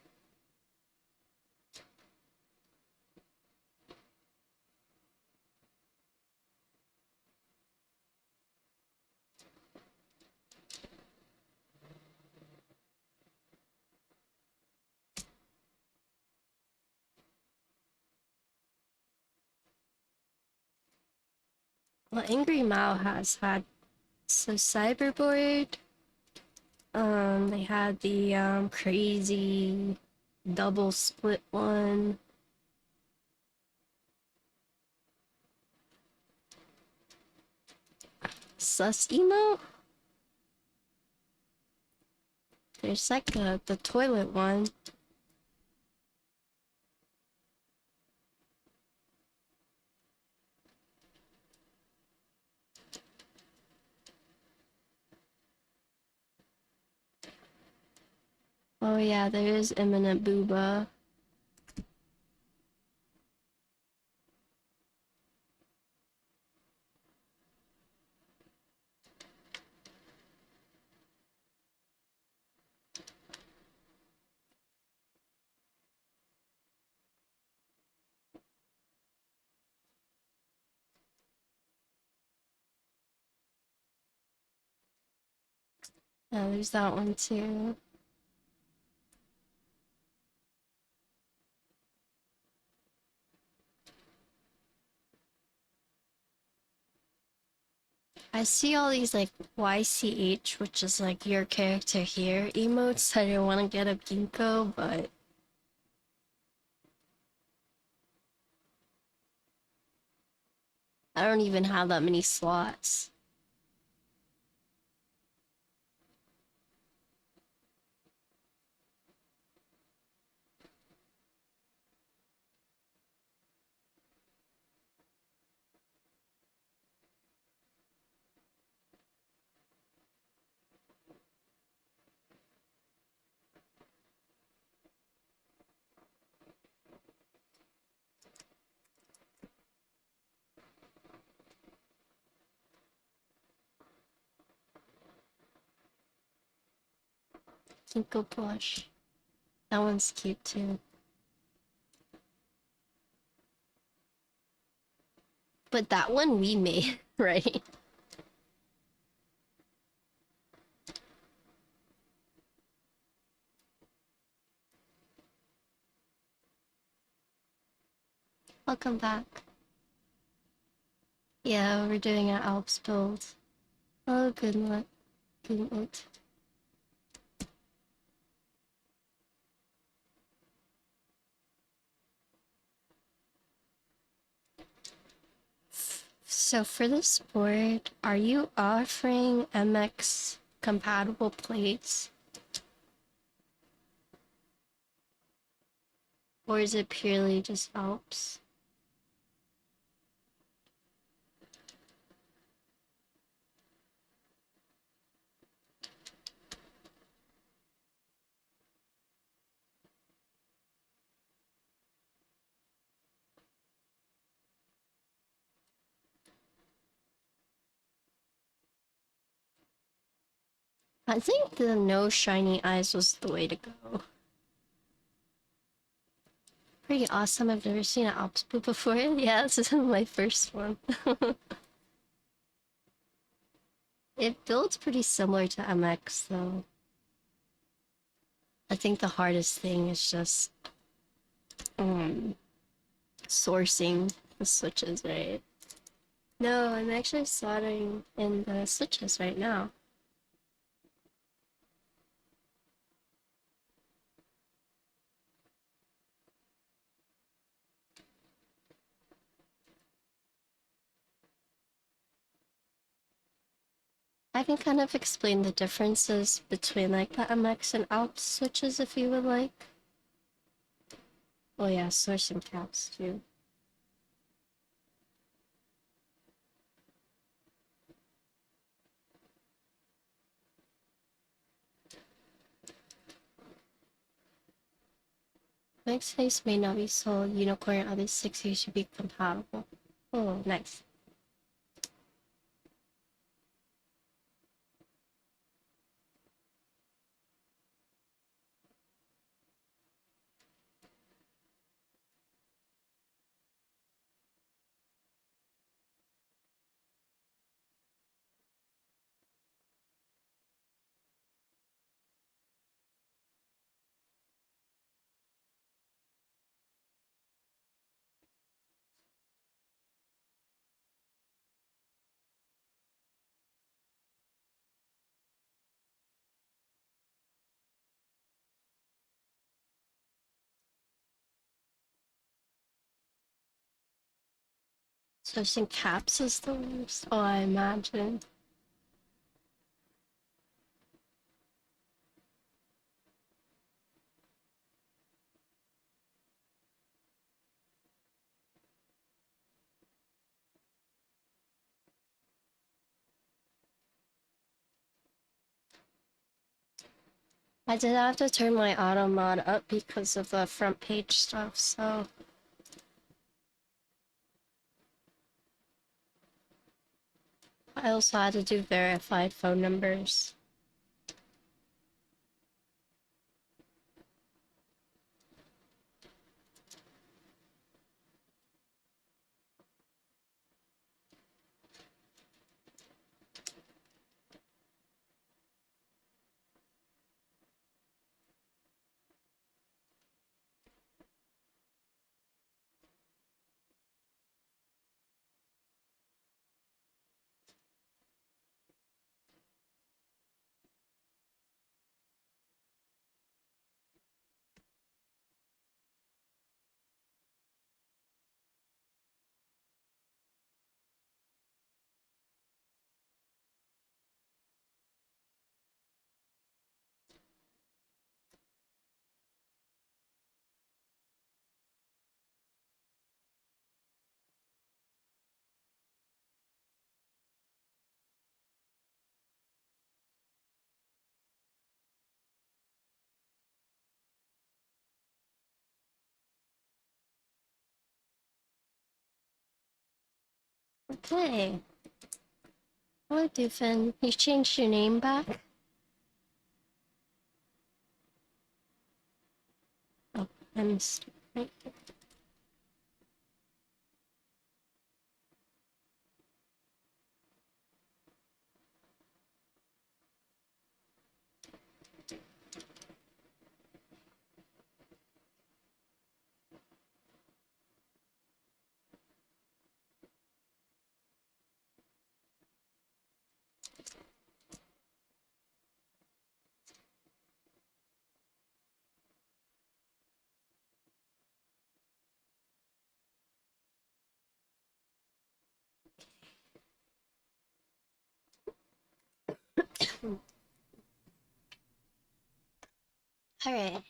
Well, Angry Mao has had so Cyberboard. They had the crazy double split one. Sus emo. There's like the toilet one. Oh yeah, there is Imminent Booba. Yeah, there's that one too. I see all these like YCH, which is like your character here emotes. I didn't want to get a ginkgo, but I don't even have that many slots. Kinko plush. That one's cute too. But that one we made, right? Welcome back. Yeah, we're doing an Alps build. Oh, good luck. Good luck. So for this board, are you offering MX compatible plates? Or is it purely just Alps? I think the no shiny eyes was the way to go. Pretty awesome. I've never seen an Alps boot before. Yeah, this is my first one. It builds pretty similar to MX though. I think the hardest thing is just sourcing the switches, right? No, I'm actually soldering in the switches right now. I can kind of explain the differences between like the MX and Alps switches if you would like. Oh yeah, sourcing caps too. Next face may not be sold. Unicorn and other 60 should be compatible. Oh, nice. Sourcing caps is the worst. Oh, I imagine. I did have to turn my auto mod up because of the front page stuff, so I also had to do verified phone numbers. Okay. Hello, Doofin. You changed your name back? I'm starting. Alright.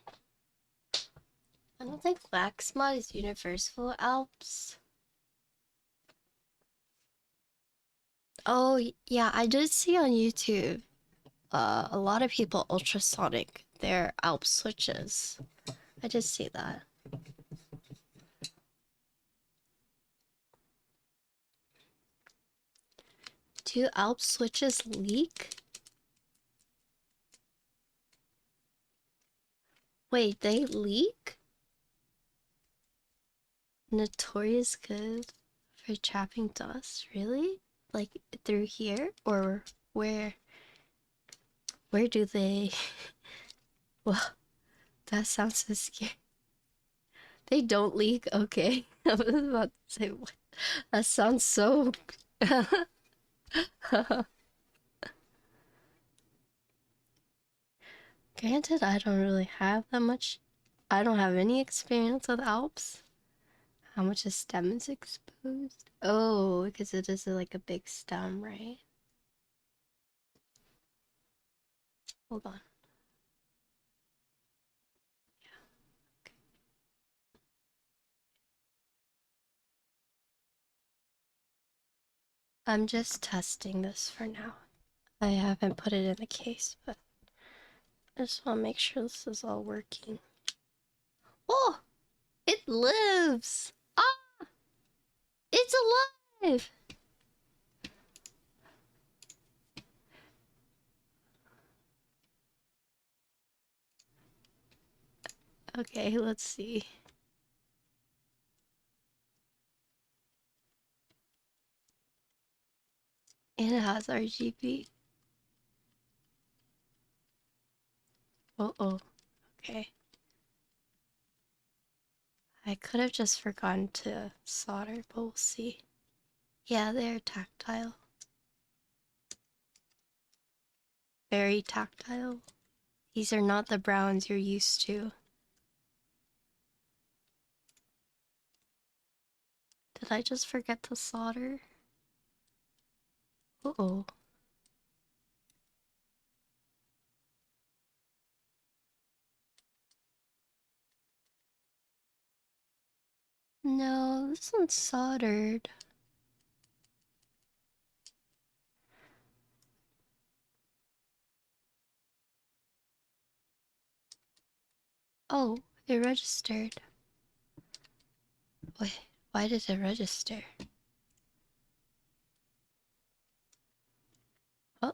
I don't think wax mod is universal Alps. Oh, yeah, I did see on YouTube a lot of people ultrasonic their Alps switches. I did see that. Do Alps switches leak? Wait, they leak? Notorious good for trapping dust? Really? Like through here? Or where? Where do they? Well, that sounds so scary. They don't leak? Okay. I was about to say, what? That sounds so... Granted, I don't really have that much... I don't have any experience with Alps. How much the stem is exposed? Oh, because it is like a big stem, right? Hold on. Okay. I'm just testing this for now. I haven't put it in the case, but I just want to make sure this is all working. Oh! It lives! Ah! It's alive! Okay, let's see. It has RGB. Oh. Okay. I could have just forgotten to solder, but we'll see. Yeah, they're tactile. Very tactile. These are not the browns you're used to. Did I just forget to solder? Uh-oh. No, this one's soldered. Oh, it registered. Wait, why did it register? Oh.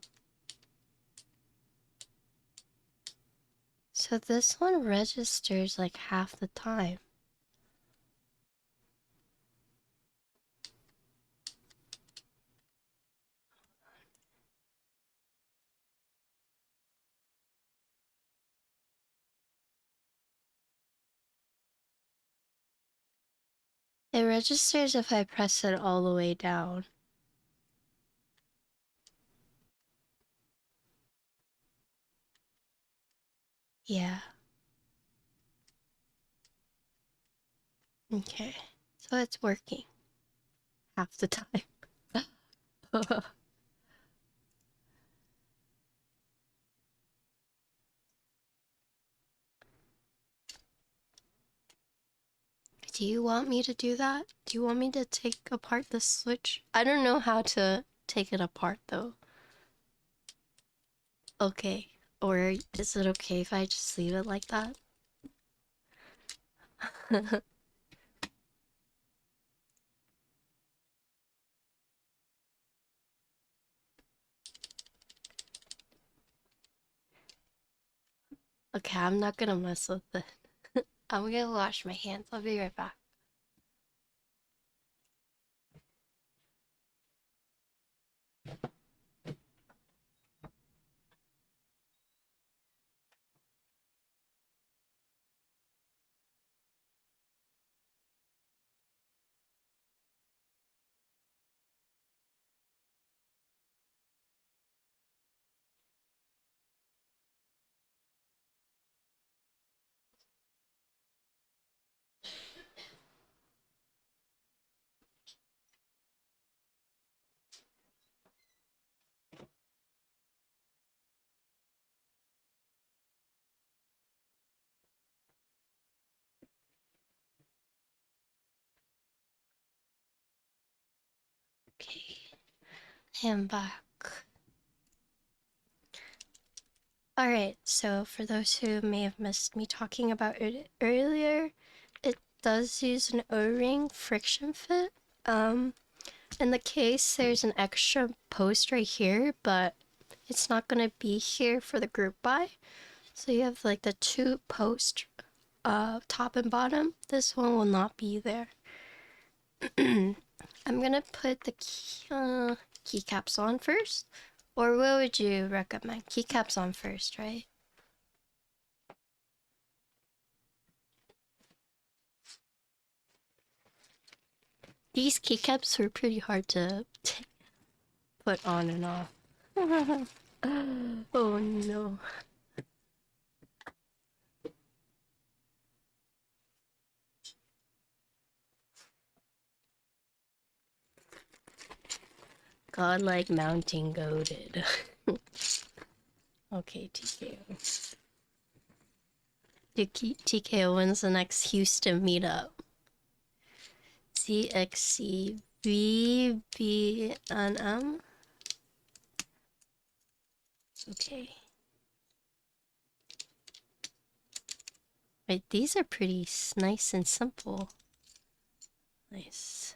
So this one registers like half the time. It registers if I press it all the way down. Yeah. Okay. So it's working. Half the time. Do you want me to do that? Do you want me to take apart the switch? I don't know how to take it apart though. Okay. Or is it okay if I just leave it like that? Okay, I'm not gonna mess with it. I'm gonna wash my hands. I'll be right back. Okay, I'm back. Alright, so for those who may have missed me talking about it earlier, it does use an O-ring friction fit. In the case, there's an extra post right here, but it's not gonna be here for the group buy. So you have like the two posts, top and bottom. This one will not be there. I'm gonna put the keycaps on first. Or what would you recommend? Keycaps on first, right? These keycaps were pretty hard to put on and off. Oh no. Godlike mounting goaded. Okay, TKO. TKO, when's the next Houston meetup? CXC VBNM? Okay. Wait, these are pretty nice and simple. Nice.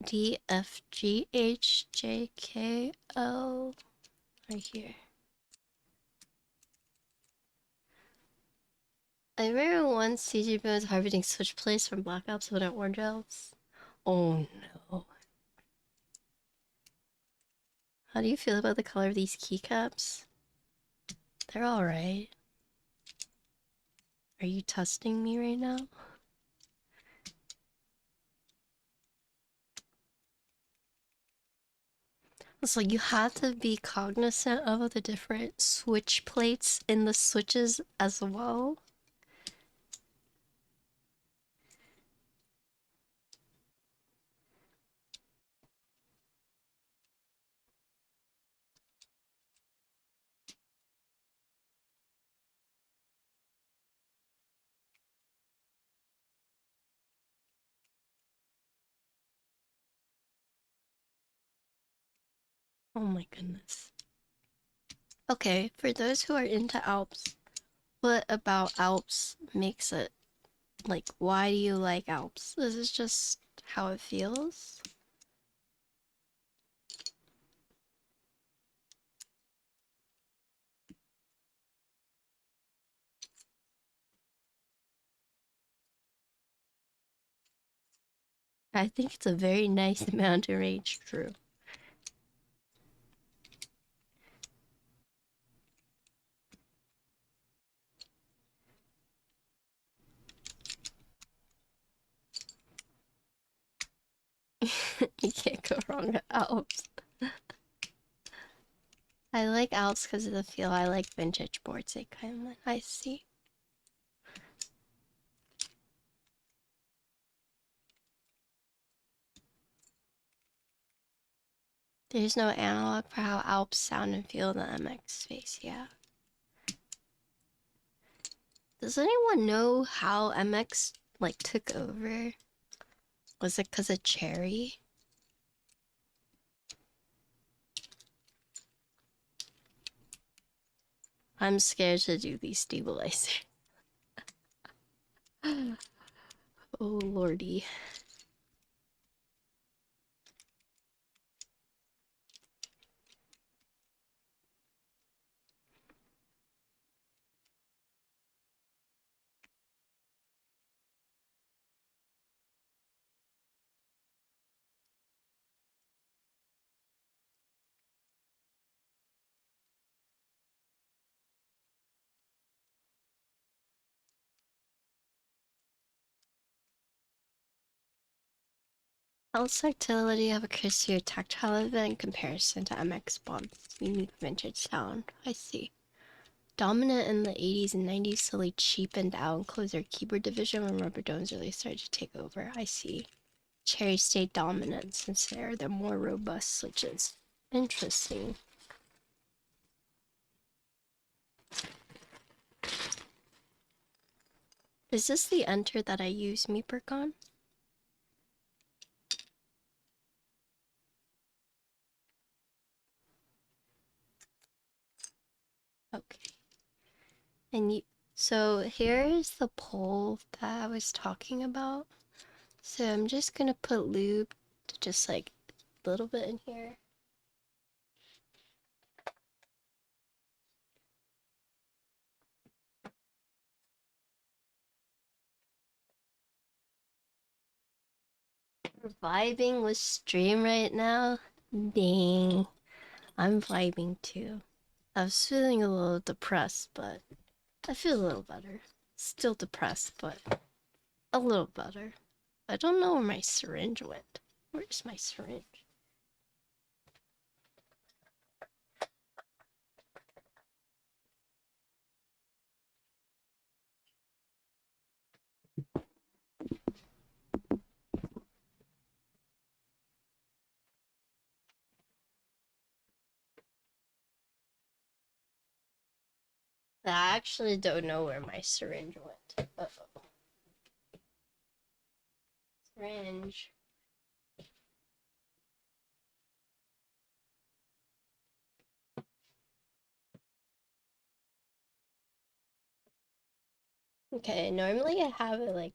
DFGHJKL right here. I remember once CGB was harvesting switch plates from Black Alps when at Orange Alps. Oh no. How do you feel about the color of these keycaps? They're alright. Are you testing me right now? So you have to be cognizant of the different switch plates in the switches as well. Oh my goodness. Okay, for those who are into Alps, what about Alps makes it, like, why do you like Alps? Is it just how it feels? I think it's a very nice mountain range, true. You can't go wrong with Alps. I like Alps because of the feel. I like vintage boards. They kind of, I see. There's no analog for how Alps sound and feel in the MX space, yeah. Does anyone know how MX, like, took over? Was it because of Cherry? I'm scared to do these stabilizers. Oh lordy. Alps utility have a crispier tactile event in comparison to MX Bomb's unique vintage sound. I see. Dominant in the 80s and 90s, slowly cheapened out and closed their keyboard division when rubber domes really started to take over. I see. Cherry stayed dominant since they're the more robust switches. Interesting. Is this the enter that I use Meeperk on? Okay. And you, so here is the pole that I was talking about. So I'm just gonna put lube to just like a little bit in here. We're vibing with stream right now. Dang. I'm vibing too. I was feeling a little depressed, but I feel a little better. Still depressed, but a little better. I don't know where my syringe went. Where's my syringe? I actually don't know where my syringe went. Uh-oh. Syringe. Okay, normally I have it like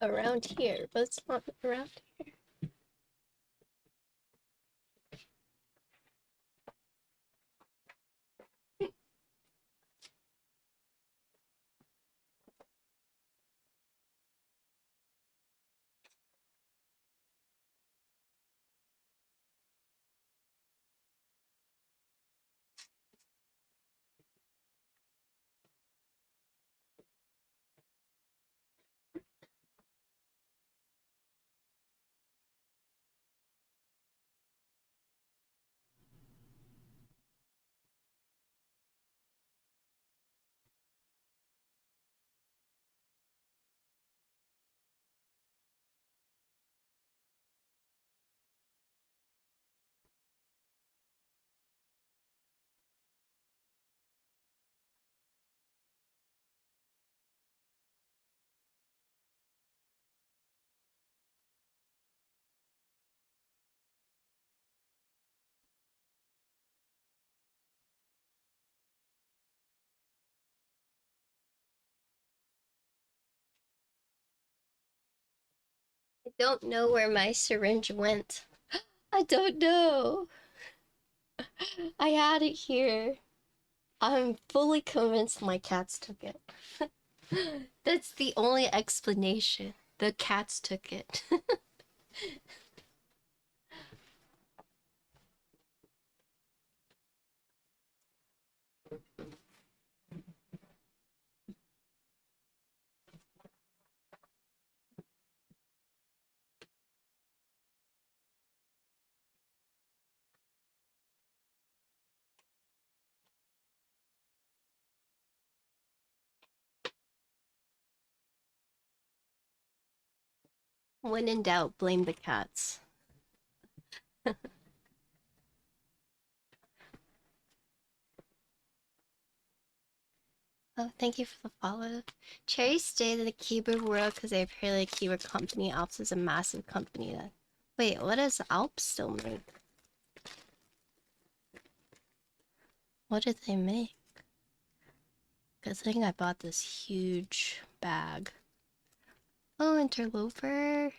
around here, but it's not around here. I don't know where my syringe went. I don't know. I had it here. I'm fully convinced my cats took it. That's the only explanation. The cats took it. When in doubt, blame the cats. Oh, thank you for the follow. Cherry stayed in the keyboard world because they apparently a keyboard company. Alps is a massive company that. Wait, what does Alps still make? What did they make? Because I think I bought this huge bag. Oh, interloper.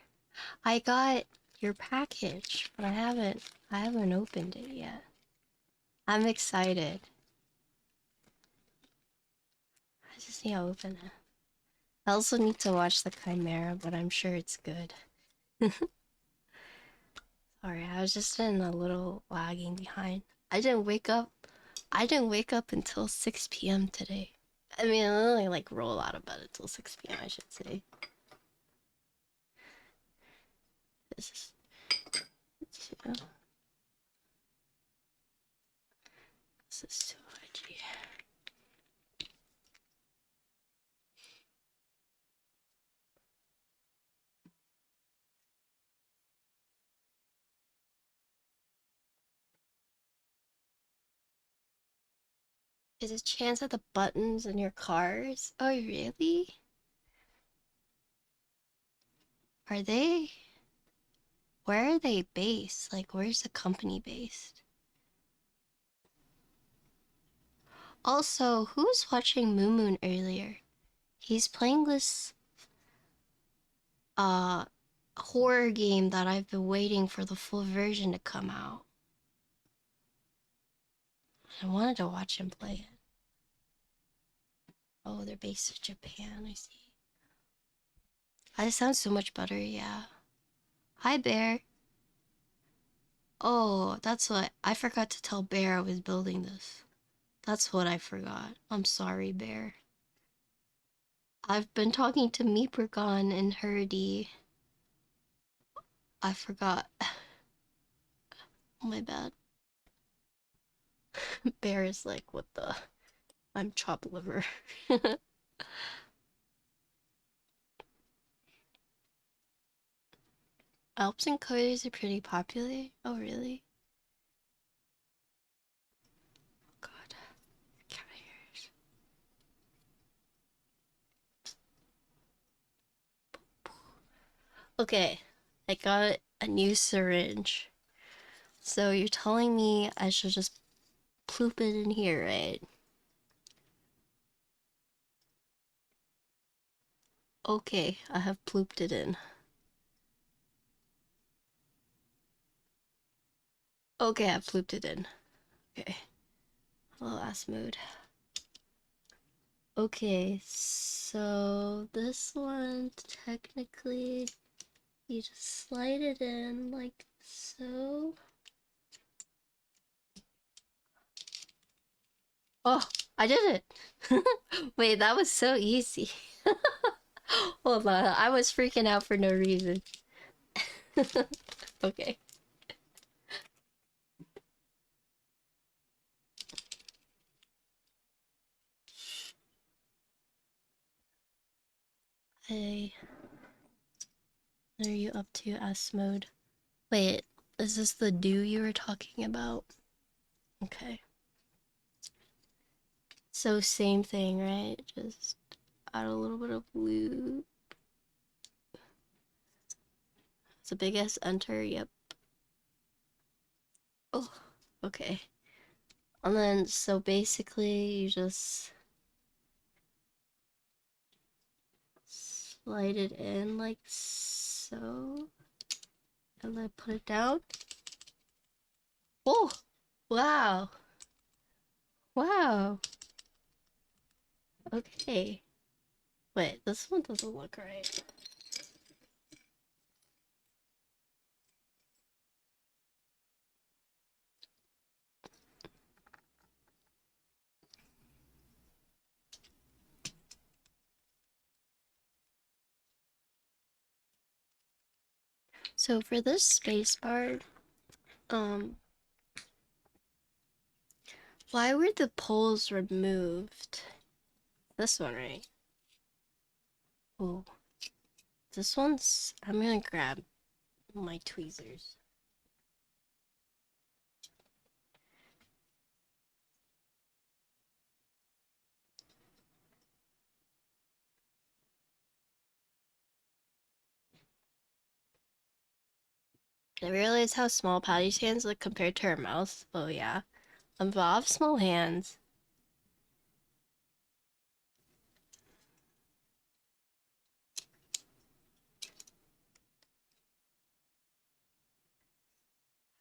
I got your package, but I haven't opened it yet. I'm excited. I just need to open it. I also need to watch the Chimera, but I'm sure it's good. Sorry, I was just in a little lagging behind. I didn't wake up. I didn't wake up until 6 p.m. today. I mean, I only like roll out of bed until 6 p.m. I should say. This is 2. This is 2 IG. Is a chance at the buttons in your cars? Oh, really? Are they? Where are they based? Like, where's the company based? Also, who was watching Moo Moon earlier? He's playing this horror game that I've been waiting for the full version to come out. I wanted to watch him play it. Oh, they're based in Japan, I see. That sounds so much better, yeah. Hi, Bear. Oh, that's what I forgot to tell Bear I was building this. That's what I forgot. I'm sorry, Bear. I've been talking to Meepergon and Herdy. I forgot. My bad. Bear is like, what the? I'm chopped liver. Alps and coyotes are pretty popular. Oh, really? God. Cat hairs. Okay, I got a new syringe. So you're telling me I should just ploop it in here, right? Okay, I have plooped it in. Okay, I've plooped it in. Okay. Last mode. Okay, so this one, technically, you just slide it in like so. Oh, I did it! Wait, that was so easy. Hold on, I was freaking out for no reason. Okay. Hey, what are you up to, S mode? Wait, is this the do you were talking about? Okay. So same thing, right? Just add a little bit of blue. It's a big S enter, yep. Oh, okay. And then, so basically you just slide it in like so. And then put it down. Oh, wow. Wow. Okay. Wait, this one doesn't look right. So for this spacebar, why were the poles removed? This one, right? Oh, this one's, I'm gonna grab my tweezers. I realize how small Patty's hands look compared to her mouth. Oh yeah. Bob small hands.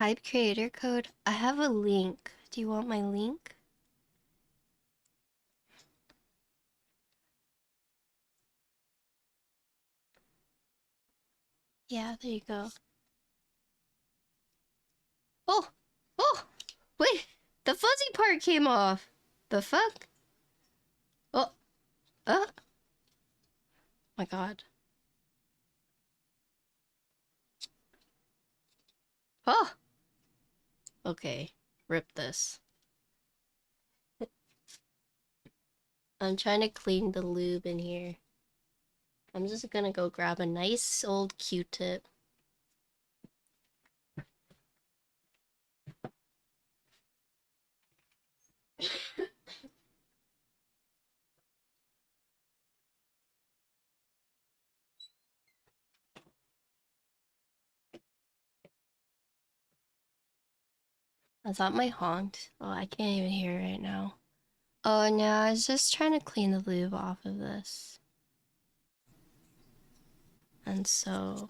Hype creator code. I have a link. Do you want my link? Yeah, there you go. Oh! Oh! Wait! The fuzzy part came off! The fuck? Oh! My god. Oh! Okay, rip this. I'm trying to clean the lube in here. I'm just gonna go grab a nice old Q-tip. I thought my honked. Oh, I can't even hear it right now. Oh no, I was just trying to clean the lube off of this. And so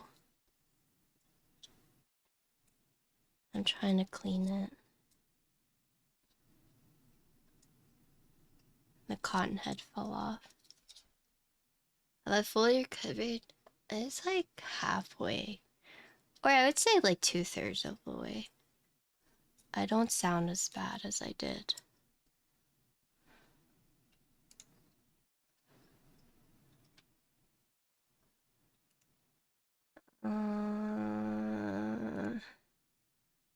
I'm trying to clean it. The cotton head fell off. The foliar covered is like halfway. Or I would say like 2/3 of the way. I don't sound as bad as I did.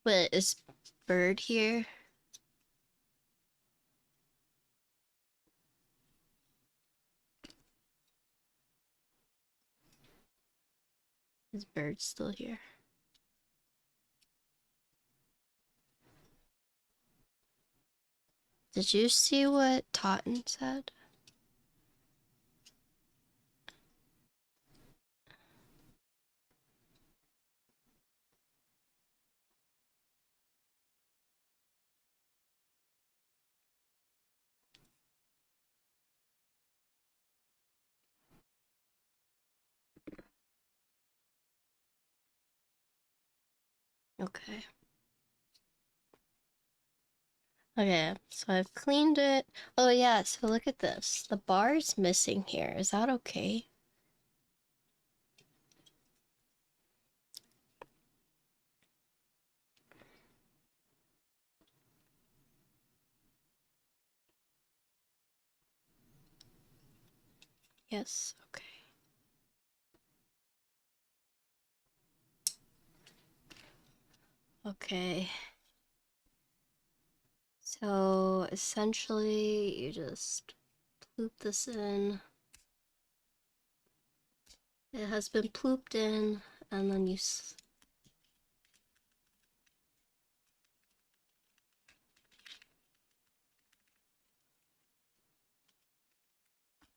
But is Bird here? Is Bird still here? Did you see what Totten said? Okay. Okay, so I've cleaned it. Oh yeah, so look at this. The bar's missing here. Is that okay? Yes, okay. Okay. So essentially you just ploop this in. It has been plooped in, and then you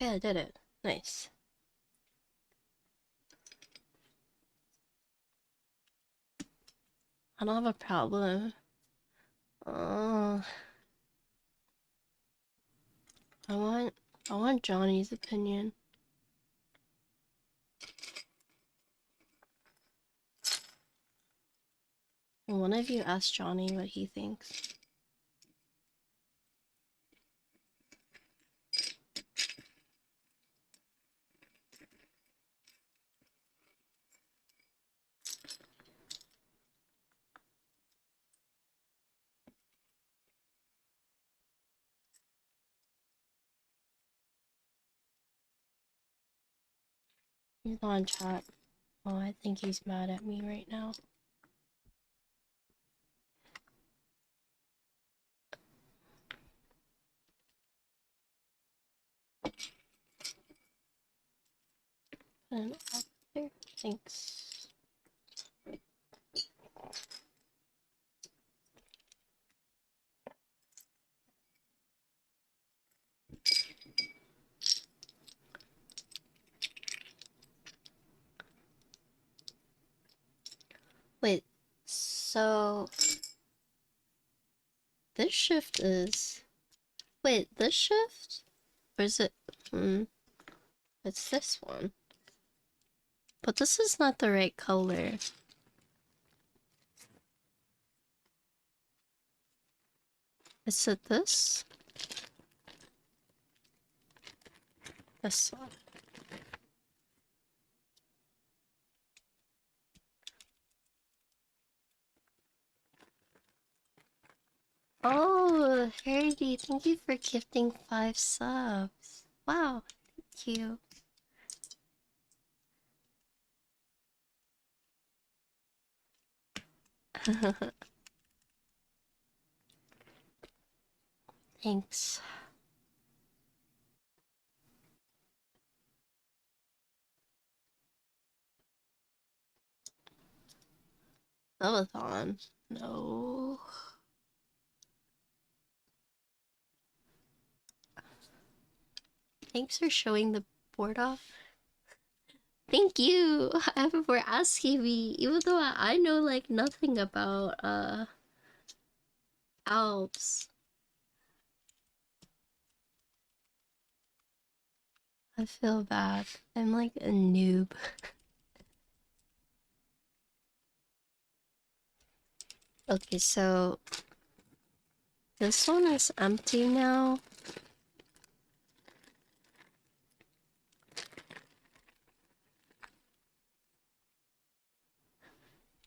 yeah, I did it. Nice. I don't have a problem. Oh, I want Johnny's opinion. And one of you ask Johnny what he thinks. He's on chat. Oh, I think he's mad at me right now. And up there. Thanks. Wait, so this shift is... Wait, this shift? Or is it... it's this one. But this is not the right color. Is it this? This one. Oh, Hardy, thank you for gifting 5 subs. Wow, thank you. Thanks. Subathon. No. Thanks for showing the board off. Thank you for asking me, even though I know like nothing about Alps. I feel bad. I'm like a noob. Okay, so this one is empty now.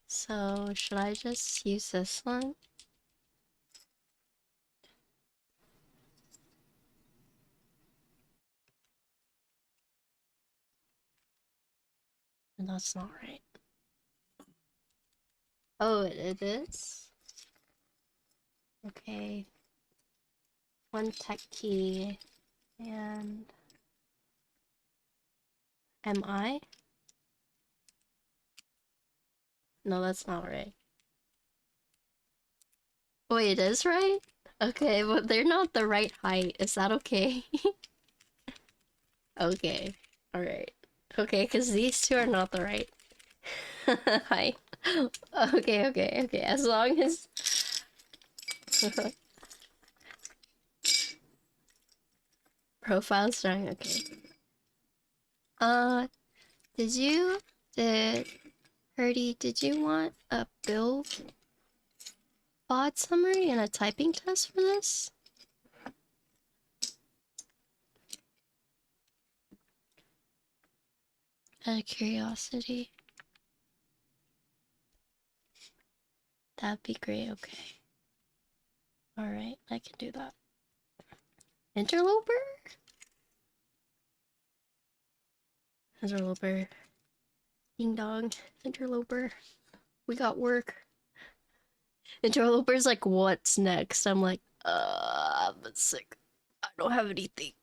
So should I just use this one? That's not right. Oh, it is? Okay. One tech key and MI? No, that's not right. Wait, it is right? Okay, but they're not the right height. Is that okay? Okay. Alright. Okay, because these two are not the right height. Okay. As long as... Profile strong, okay. Did you... Did... Herdy, did you want a build VOD summary and a typing test for this? Out of curiosity. That'd be great, okay. Alright, I can do that. Interloper? Interloper. Ding dong. Interloper. We got work. Interloper's like, what's next? I'm like, I'm sick. I don't have anything.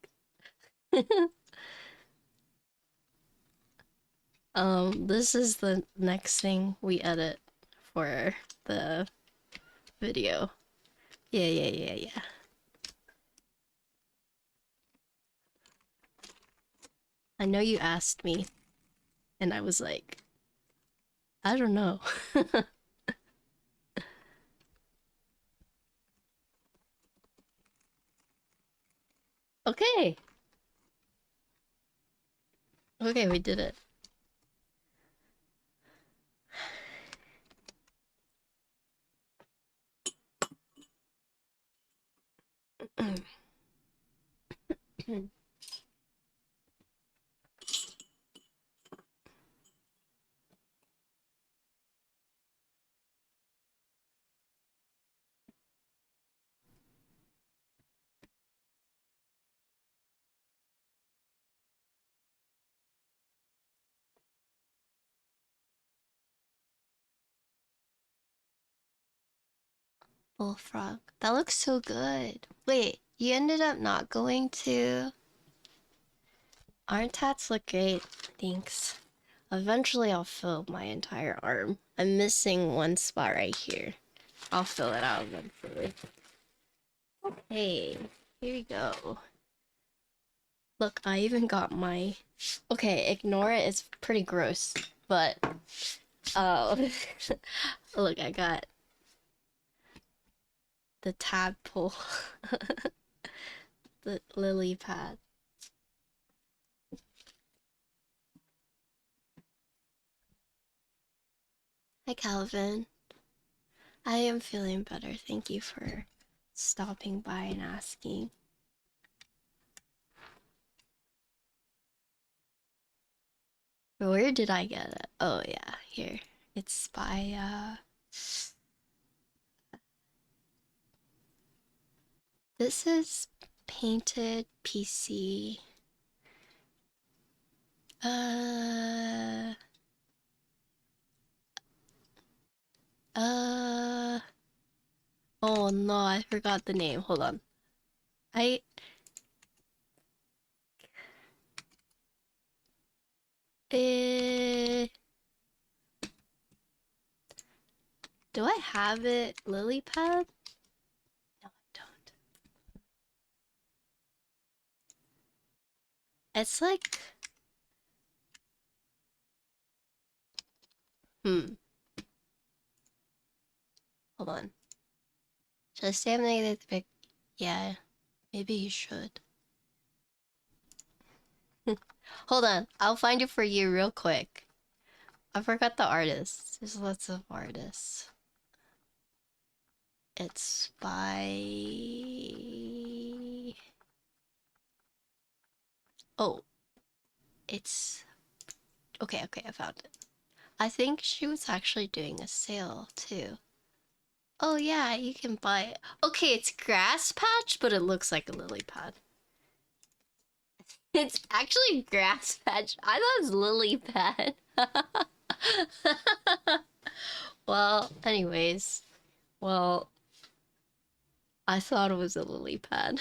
This is the next thing we edit for the video. Yeah. I know you asked me, and I was like, I don't know. Okay. Okay, we did it. Bullfrog. That looks so good. Wait, you ended up not going to... Arm tats look great. Thanks. Eventually I'll fill my entire arm. I'm missing one spot right here. I'll fill it out eventually. Hey, here you go. Look, I even got my... Okay, ignore it. It's pretty gross. But, look, I got the tadpole. The lily pad. Hi, Calvin. I am feeling better. Thank you for stopping by and asking. Where did I get it? Oh yeah, here. It's by this is Painted PC. Oh no, I forgot the name. Hold on. I eh, do I have it? Lily pad? No, I don't. It's like hold on. Should I say I'm negative the pic? Yeah, maybe you should. Hold on, I'll find it for you real quick. I forgot the artist. There's lots of artists. It's by... Oh, it's... Okay, I found it. I think she was actually doing a sale, too. Oh yeah, you can buy it. Okay, it's grass patch, but it looks like a lily pad. It's actually grass patch. I thought it was lily pad. Well, anyways. Well, I thought it was a lily pad.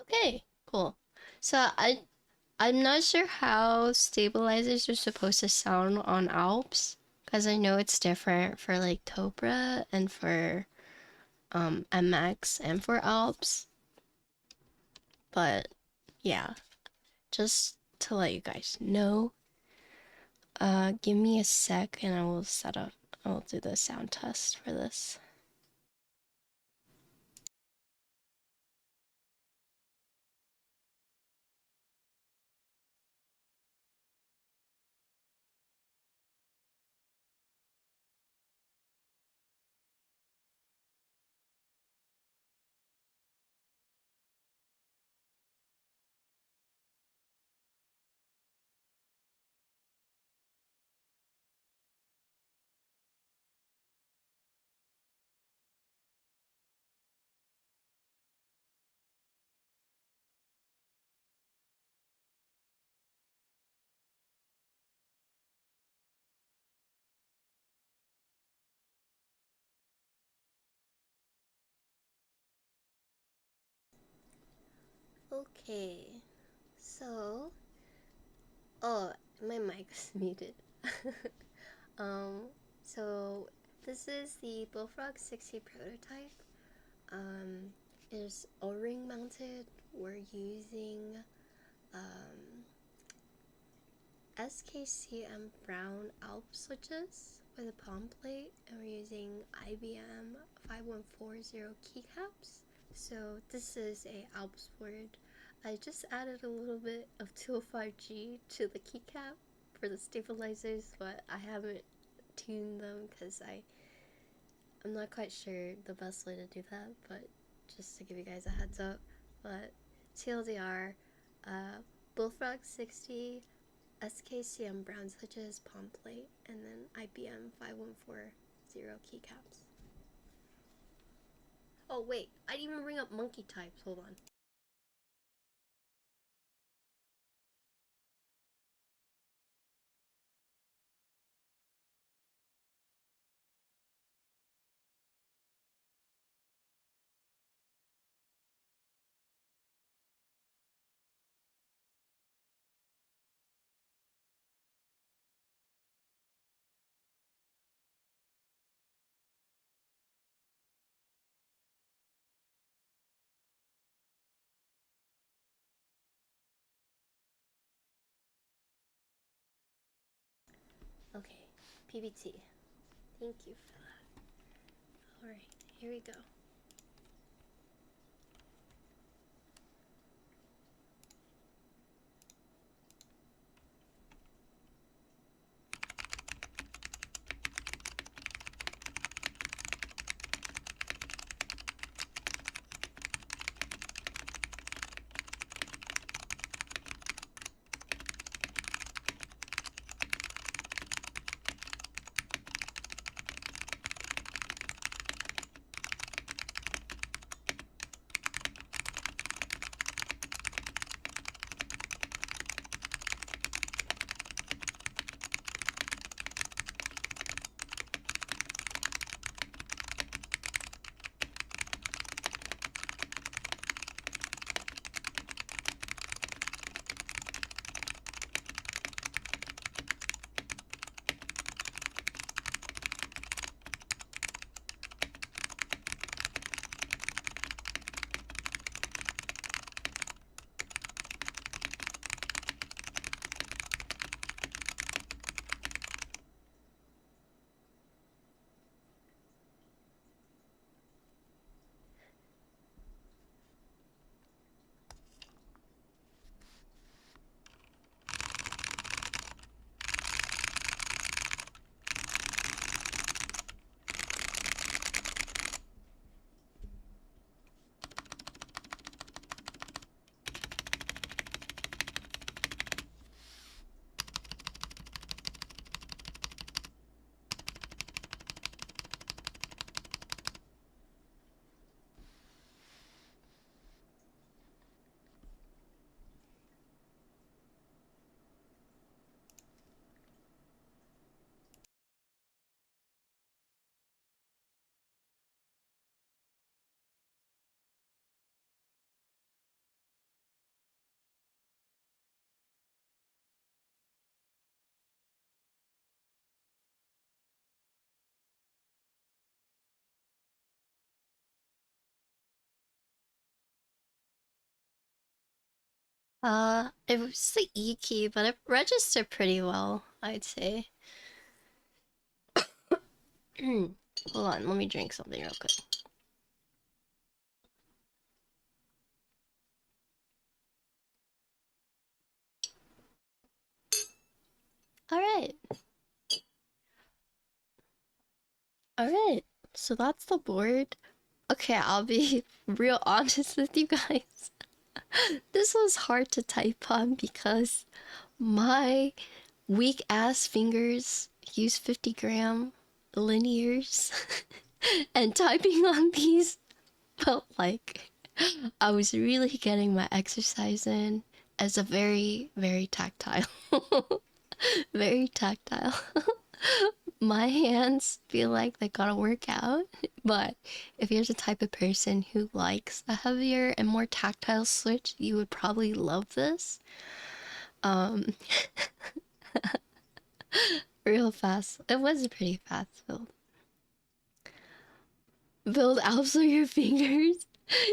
Okay, cool. So I'm not sure how stabilizers are supposed to sound on Alps, because I know it's different for like Topra and for MX and for Alps. But yeah, just to let you guys know, give me a sec and I will set up, I will do the sound test for this. Okay, so, oh, my mic is muted. um, so this is the Bullfrog 60 prototype. It is O-ring mounted. We're using SKCM brown Alps switches with a palm plate, and we're using IBM 5140 keycaps. So this is a Alps board. I just added a little bit of 205G to the keycap for the stabilizers, but I haven't tuned them because I'm not quite sure the best way to do that, but just to give you guys a heads up. But TLDR, Bullfrog 60, SKCM brown switches, palm plate, and then IBM 5140 keycaps. Oh wait, I didn't even bring up monkey types, hold on. Okay, PBT. Thank you for that. Alright, here we go. It was the E key, but it registered pretty well, I'd say. Hold on, let me drink something real quick. Alright. Alright. So that's the board. Okay, I'll be real honest with you guys. This was hard to type on because my weak ass fingers use 50-gram linears and typing on these felt like I was really getting my exercise in as a very, very tactile. Very tactile. My hands feel like they gotta work out, but if you're the type of person who likes a heavier and more tactile switch, you would probably love this. Um, Real fast. It was a pretty fast build. Build Alps with your fingers.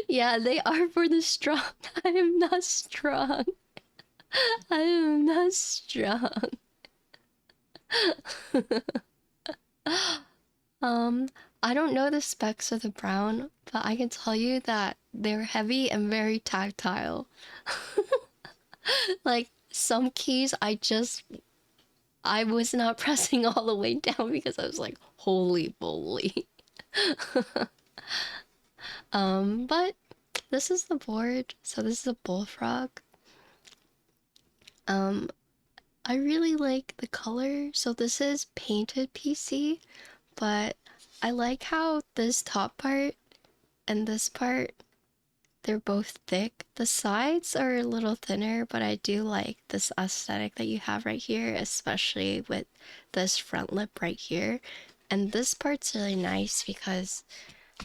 Yeah, they are for the strong. I am not strong. I am not strong. um, I don't know the specs of the brown, but I can tell you that they're heavy and very tactile. Like some keys I was not pressing all the way down because I was like, holy moly. But this is the board, so this is a Bullfrog. I really like the color. So this is painted PC, but I like how this top part and this part, they're both thick. The sides are a little thinner, but I do like this aesthetic that you have right here, especially with this front lip right here. And this part's really nice because,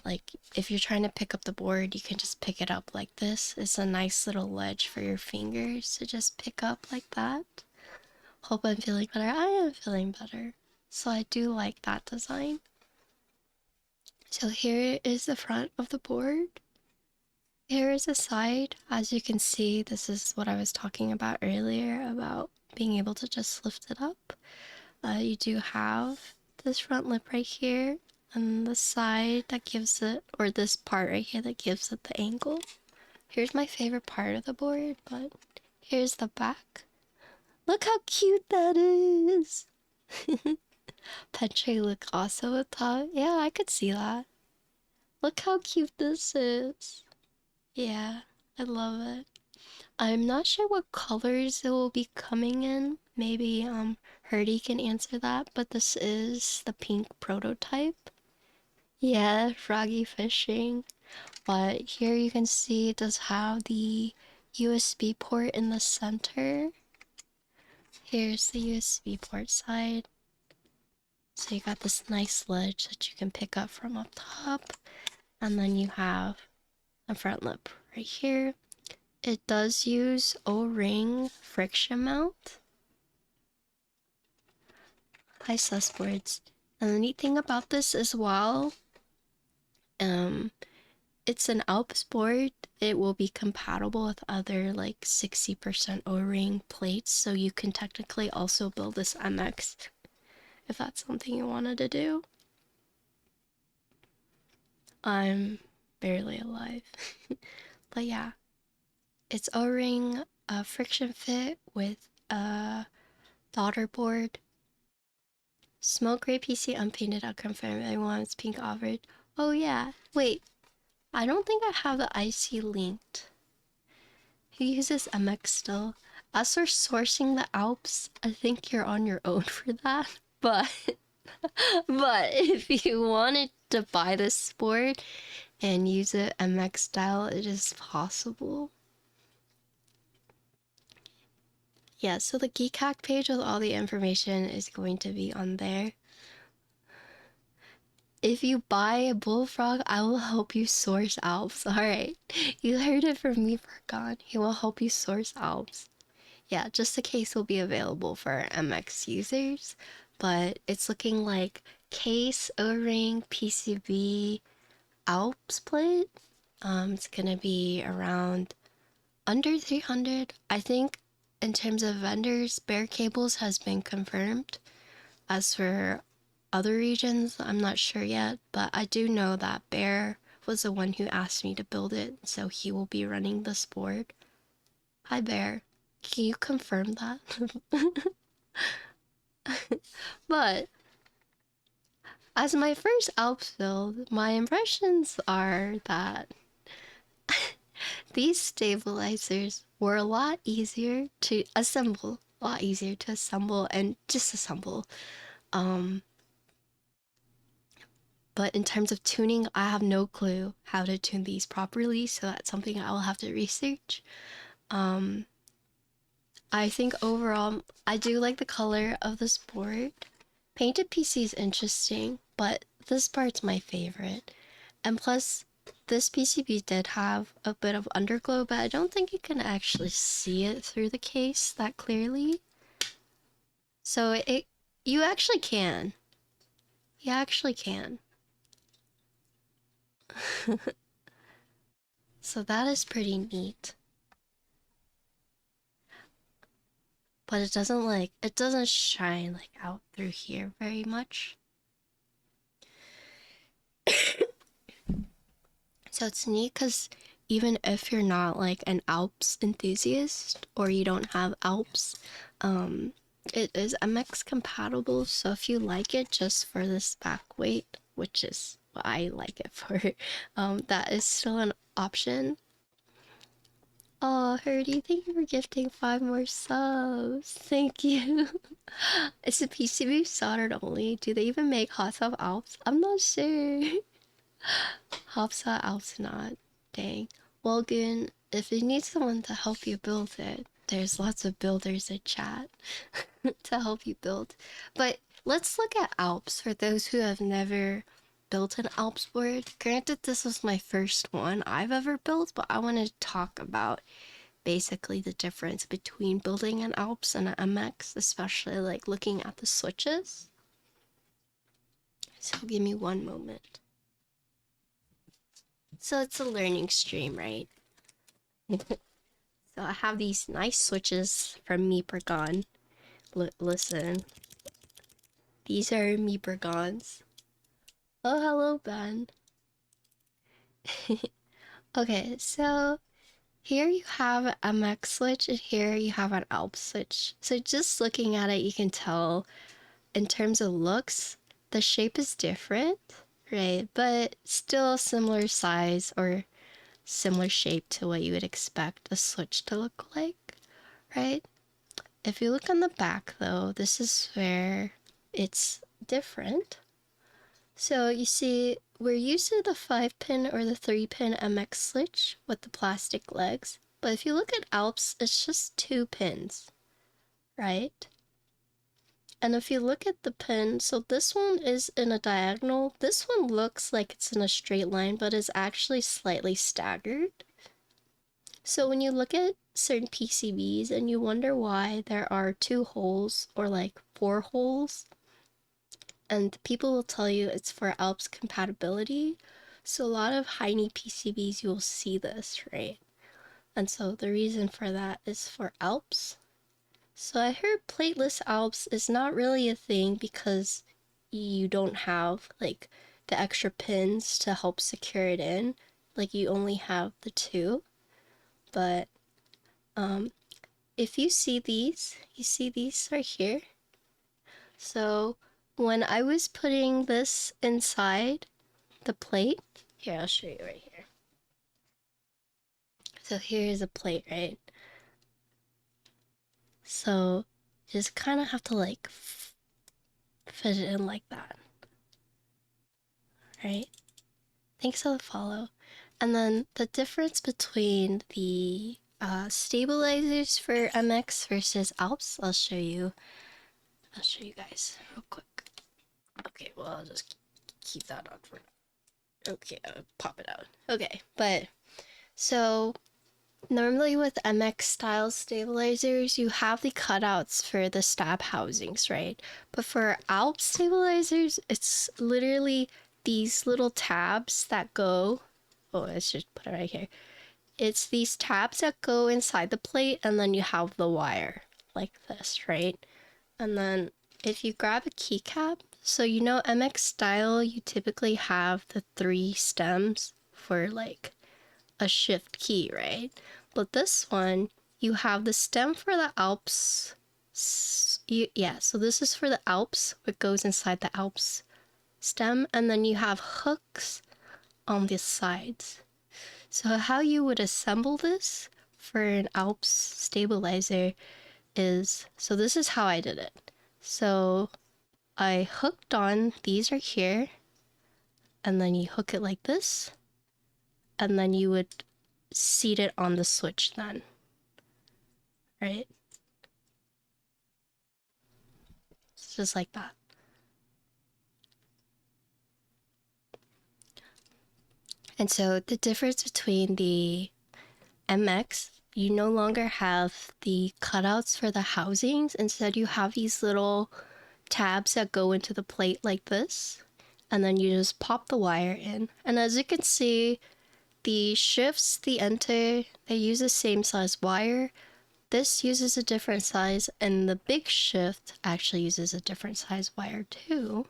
like, if you're trying to pick up the board, you can just pick it up like this. It's a nice little ledge for your fingers to just pick up like that. Hope I'm feeling better. I am feeling better. So I do like that design. So here is the front of the board. Here is the side. As you can see, this is what I was talking about earlier about being able to just lift it up. You do have this front lip right here and the side that gives it, or this part right here that gives it the angle. Here's my favorite part of the board, but here's the back. Look how cute that is! Petre look also up top. Yeah, I could see that. Look how cute this is. Yeah, I love it. I'm not sure what colors it will be coming in. Maybe Herdy can answer that, but this is the pink prototype. Yeah, froggy fishing. But here you can see it does have the USB port in the center. Here's the USB port side. So you got this nice ledge that you can pick up from up top. And then you have a front lip right here. It does use O-ring friction mount. Hi, Sussboards. And the neat thing about this as well, it's an Alps board. It will be compatible with other like 60% O-ring plates, so you can technically also build this MX if that's something you wanted to do. I'm barely alive. But yeah, it's O-ring friction fit with a daughter board. Smoke gray PC unpainted, I'll confirm everyone it's pink offered. Oh yeah, wait, I don't think I have the IC linked. Who uses MX still? As for sourcing the Alps, I think you're on your own for that. But if you wanted to buy this board and use it MX style, it is possible. Yeah, so the Keycaps page with all the information is going to be on there. If you buy a Bullfrog, I will help you source Alps. Alright, you heard it from me, Vergon. He will help you source Alps. Yeah, just the case will be available for MX users, but it's looking like case, O-ring, PCB, Alps plate. It's gonna be around Under 300, I think in terms of vendors, Bear Cables has been confirmed. As for other regions, I'm not sure yet, but I do know that Bear was the one who asked me to build it, so he will be running this board. Hi, Bear. Can you confirm that? But as my first Alps build, my impressions are that these stabilizers were a lot easier to assemble, and disassemble. But in terms of tuning, I have no clue how to tune these properly, so that's something I will have to research. I think overall, I do like the color of this board. Painted PC is interesting, but this part's my favorite. And plus, this PCB did have a bit of underglow, but I don't think you can actually see it through the case that clearly. So you actually can. You actually can. So that is pretty neat. But it doesn't shine like out through here very much. So it's neat because even if you're not like an Alps enthusiast or you don't have Alps, it is MX compatible. So if you like it just for this back weight, which is what I like it for, that is still an option. Oh, Herdy, thank you for gifting 5 more subs. Thank you. Is the PCB soldered only? Do they even make hot swap Alps? I'm not sure. Hopsa Alps not. Dang. Well, Goon, if you need someone to help you build it, there's lots of builders in chat to help you build. But let's look at Alps for those who have never built an Alps board. Granted, this was my first one I've ever built, but I want to talk about basically the difference between building an Alps and an MX, especially like looking at the switches. So give me one moment. So it's a learning stream, right? So I have these nice switches from Meepergon. Listen, these are Meepergons. Oh, hello, Ben. Okay, so here you have an MX switch, and here you have an Alps switch. So just looking at it, you can tell in terms of looks, the shape is different, right? But still similar size or similar shape to what you would expect a switch to look like, right? If you look on the back though, this is where it's different. So you see, we're used to the 5-pin or the 3-pin MX switch with the plastic legs, but if you look at Alps, it's just 2 pins, right? And if you look at the pin, so this one is in a diagonal. This one looks like it's in a straight line, but is actually slightly staggered. So when you look at certain PCBs and you wonder why there are 2 holes or like 4 holes, and people will tell you it's for Alps compatibility. So a lot of Heine PCBs, you'll see this, right? And so the reason for that is for Alps. So I heard plateless Alps is not really a thing because you don't have like the extra pins to help secure it in. Like you only have the 2. But if you see these right here. So when I was putting this inside the plate, here, I'll show you right here. So here's a plate, right? So you just kind of have to like fit it in like that, right? Thanks for the follow. And then the difference between the stabilizers for MX versus Alps, I'll show you guys real quick. Okay, well, I'll just keep that on for now. Okay, I'll pop it out. Okay, but so normally with MX style stabilizers, you have the cutouts for the stab housings, right? But for Alps stabilizers, it's literally these little tabs that go, oh, I should put it right here. it's these tabs that go inside the plate, and then you have the wire like this, right? And then if you grab a keycap, so you know MX style, you typically have the 3 stems for like a shift key, right? But this one, you have the stem for the Alps. Yeah, so this is for the Alps, what goes inside the Alps stem, and then you have hooks on the sides. So how you would assemble this for an Alps stabilizer is, so this is how I did it. So I hooked on these right here, and then you hook it like this, and then you would seat it on the switch then, right? It's just like that. And so the difference between the MX, you no longer have the cutouts for the housings. Instead, you have these little tabs that go into the plate like this, and then you just pop the wire in. And as you can see, the shifts, the enter, they use the same size wire. This uses a different size, and the big shift actually uses a different size wire too.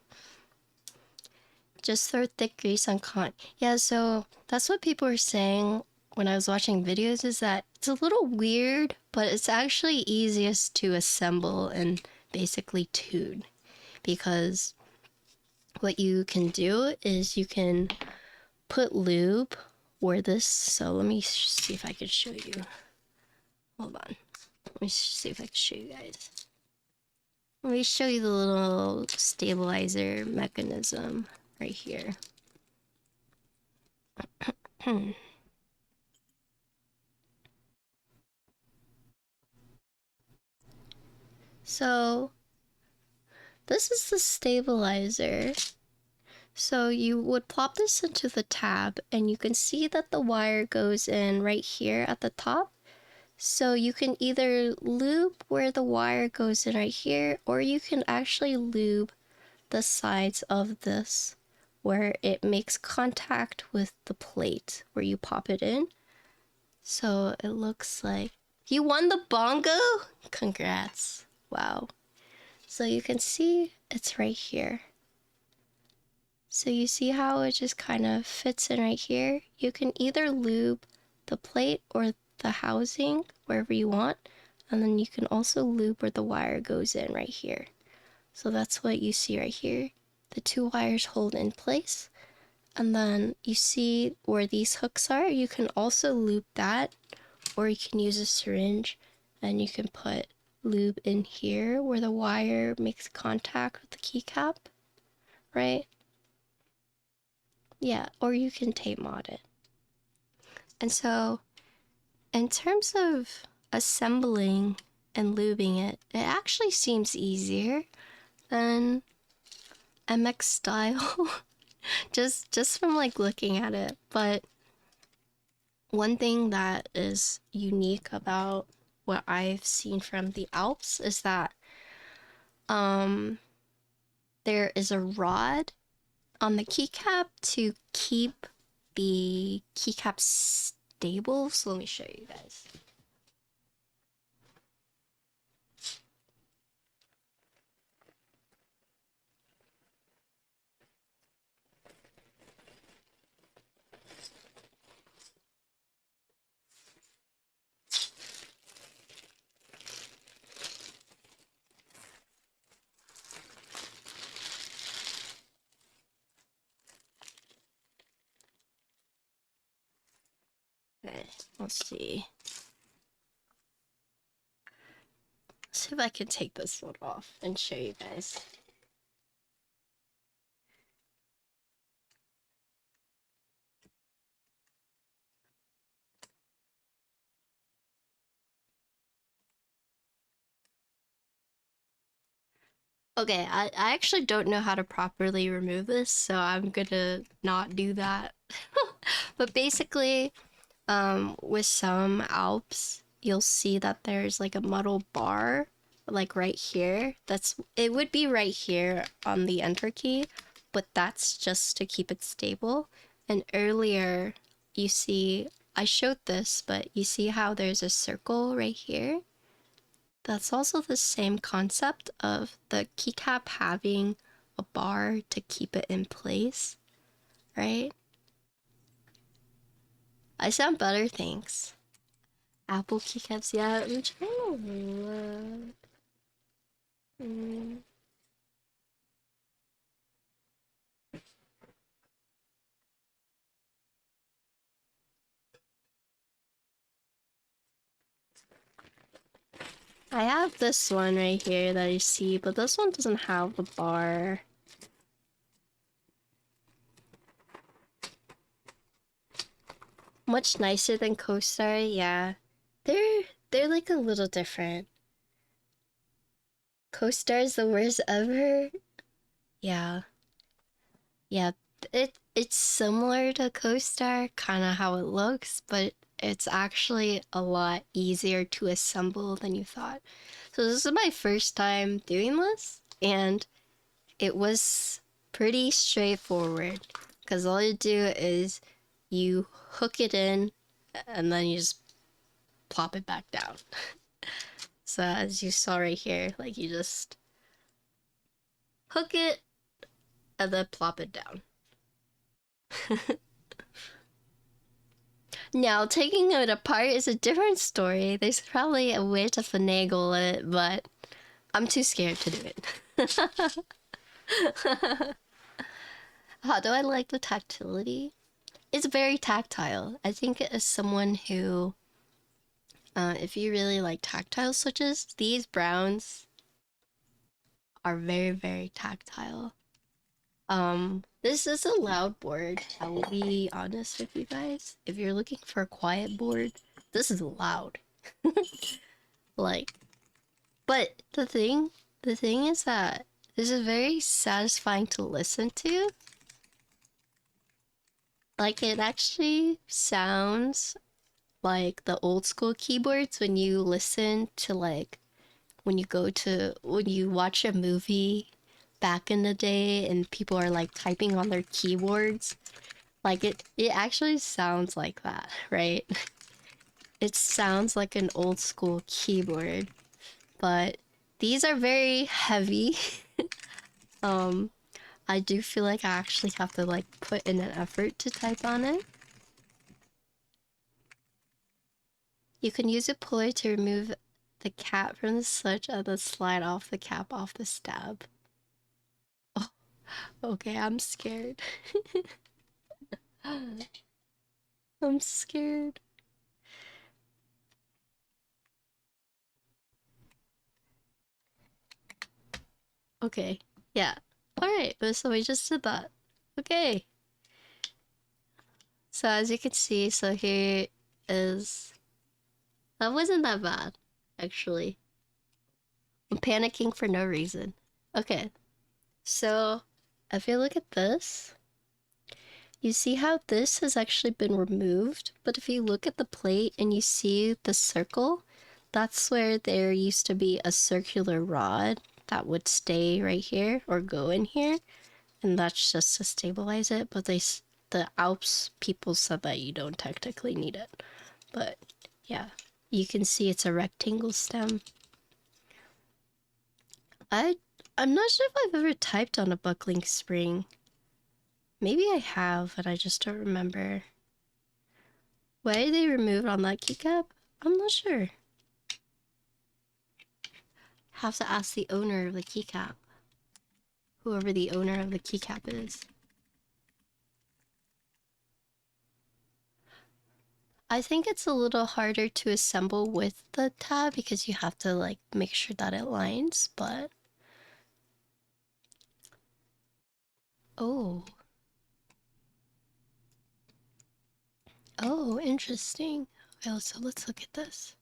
Just throw thick grease on cotton. Yeah, so that's what people were saying when I was watching videos, is that it's a little weird, but it's actually easiest to assemble and basically tune, because what you can do is you can put lube where this, so let me see if I can show you. Hold on. Let me see if I can show you guys. Let me show you the little stabilizer mechanism right here. So this is the stabilizer. So you would plop this into the tab, and you can see that the wire goes in right here at the top. So you can either lube where the wire goes in right here, or you can actually lube the sides of this where it makes contact with the plate where you pop it in. So it looks like you won the bongo. Congrats. Wow. So you can see it's right here. So you see how it just kind of fits in right here? You can either lube the plate or the housing wherever you want, and then you can also lube where the wire goes in right here. So that's what you see right here. The 2 wires hold in place, and then you see where these hooks are. You can also lube that, or you can use a syringe and you can put lube in here where the wire makes contact with the keycap, right? Yeah, or you can tape mod it. And so in terms of assembling and lubing it, it actually seems easier than MX style. just from like looking at it. But one thing that is unique about what I've seen from the Alps is that there is a rod on the keycap to keep the keycap stable. So let me show you guys. Okay, let's see. Let's see if I can take this one off and show you guys. Okay, I actually don't know how to properly remove this, so I'm gonna not do that. But basically, with some Alps, you'll see that there's like a metal bar, like right here. It would be right here on the enter key, but that's just to keep it stable. And earlier, you see I showed this, but you see how there's a circle right here? That's also the same concept of the keycap having a bar to keep it in place, right? I sound better, thanks. Apple keycaps, yeah, I'm trying to look. I have this one right here that you see, but this one doesn't have the bar. Much nicer than CoStar, yeah. They're like a little different. CoStar's the worst ever. Yeah. Yeah. It's similar to CoStar, kinda how it looks, but it's actually a lot easier to assemble than you thought. So this is my first time doing this, and it was pretty straightforward. Because all you do is you hook it in, and then you just plop it back down. So as you saw right here, like you just hook it and then plop it down. Now, taking it apart is a different story. There's probably a way to finagle it, but I'm too scared to do it. How do I like the tactility? It's very tactile. I think as someone who, if you really like tactile switches, these browns are very, very tactile. This is a loud board. I will be honest with you guys. If you're looking for a quiet board, this is loud. Like, but the thing is that this is very satisfying to listen to. Like, it actually sounds like the old school keyboards when you listen to, like, when you watch a movie back in the day and people are like typing on their keyboards. Like, it actually sounds like that, right? It sounds like an old school keyboard, but these are very heavy. um I do feel like I actually have to like put in an effort to type on it. You can use a puller to remove the cap from the switch and then slide off the cap off the stab. Oh, okay, I'm scared. I'm scared. Okay, yeah. Alright, so we just did that. Okay. So as you can see, so here is... That wasn't that bad, actually. I'm panicking for no reason. Okay, so if you look at this, you see how this has actually been removed, but if you look at the plate and you see the circle, that's where there used to be a circular rod that would stay right here or go in here, and that's just to stabilize it, but the Alps people said that you don't technically need it. But yeah, you can see it's a rectangle stem. I'm not sure if I've ever typed on a buckling spring. Maybe I have, but I just don't remember. Why are they removed on that keycap? I'm not sure. Have to ask the owner of the keycap. Whoever the owner of the keycap is. I think it's a little harder to assemble with the tab because you have to like make sure that it lines, but... Oh. Oh, interesting. Well, so let's look at this.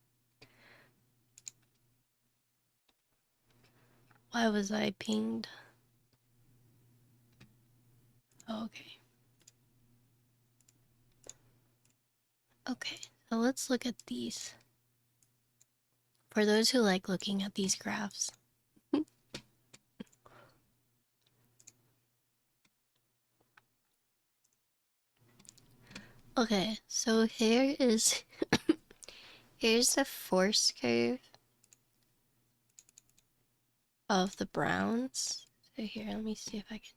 Why was I pinged? Oh, okay. Okay, so let's look at these. For those who like looking at these graphs. Okay, so here's the force curve of the browns. So here, let me see if I can.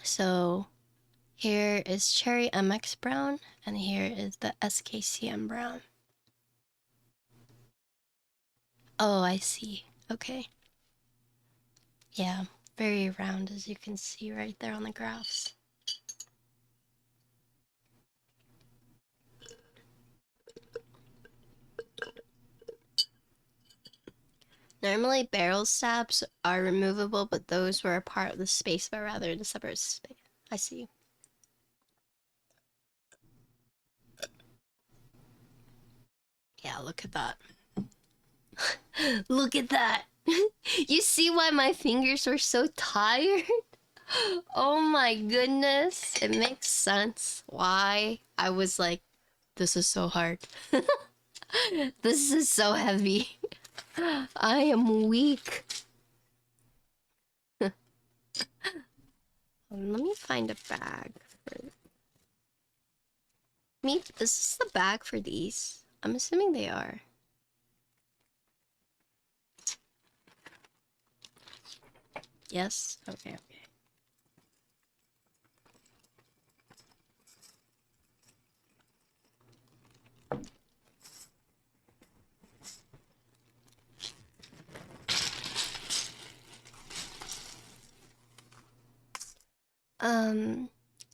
So here is Cherry MX brown, and here is the SKCM brown. Oh, I see. Okay. Yeah, very round, as you can see right there on the graphs. Normally barrel stabs are removable, but those were a part of the space, but rather in a separate space. I see. Yeah, look at that. Look at that. You see why my fingers are so tired? Oh my goodness. It makes sense why I was like, this is so hard. This is so heavy. I am weak. Let me find a bag. Is this the bag for these? I'm assuming they are. Yes? Okay.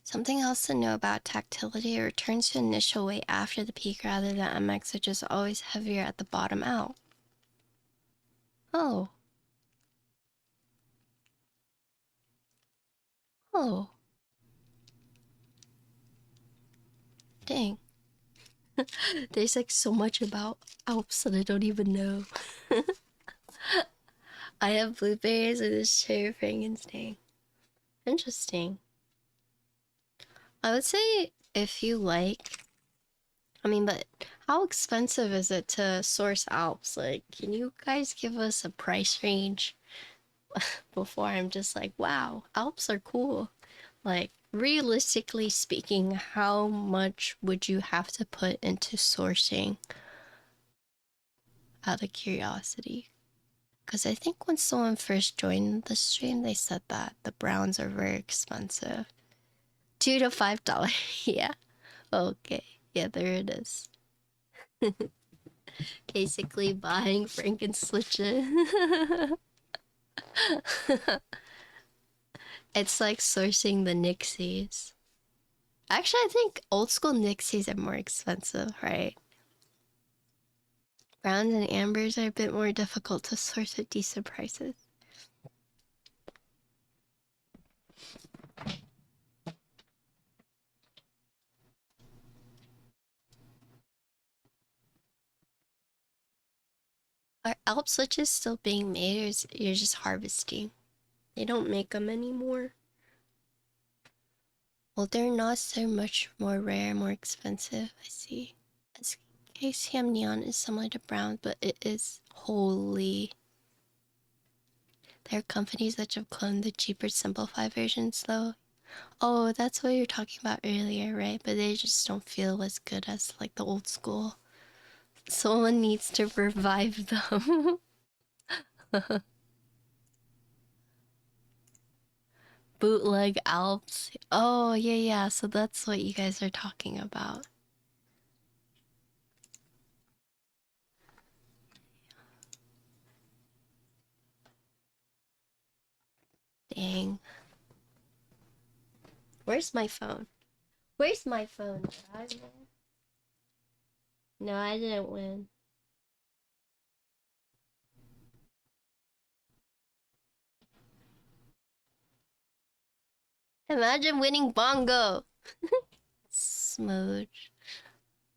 Something else to know about tactility, it returns to initial weight after the peak rather than MX, which is always heavier at the bottom out. Oh. Oh. Dang. There's like so much about Alps that I don't even know. I have blueberries and this cherry Frankenstein. Interesting. I would say if you like, but how expensive is it to source Alps? Like, can you guys give us a price range before I'm just like, wow, Alps are cool? Like, realistically speaking, how much would you have to put into sourcing out of curiosity? Because I think when someone first joined the stream, they said that the browns are very expensive. $2 to $5. Yeah. Okay. Yeah, there it is. Basically buying Frankenstitches. It's like sourcing the Nixies. Actually, I think old school Nixies are more expensive, right? Browns and ambers are a bit more difficult to source at decent prices. Are Alp switches still being made, or you're just harvesting? They don't make them anymore. Well, they're not so much more rare, more expensive. I see. SKCM Neon is similar to brown, but it is wholly. There are companies that have cloned the cheaper simplified versions, though. Oh, that's what you were talking about earlier, right? But they just don't feel as good as like the old school. Someone needs to revive them. Bootleg Alps. Oh, yeah. So that's what you guys are talking about. Dang. Where's my phone? Where's my phone? Did I win? No, I didn't win. Imagine winning Bongo! Smooch.